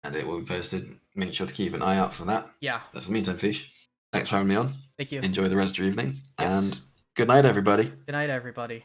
and it will be posted. Make sure to keep an eye out for that. Yeah. But for the meantime, Fish, thanks for having me on. Thank you. Enjoy the rest of your evening, Yes. and good night, everybody. Good night, everybody.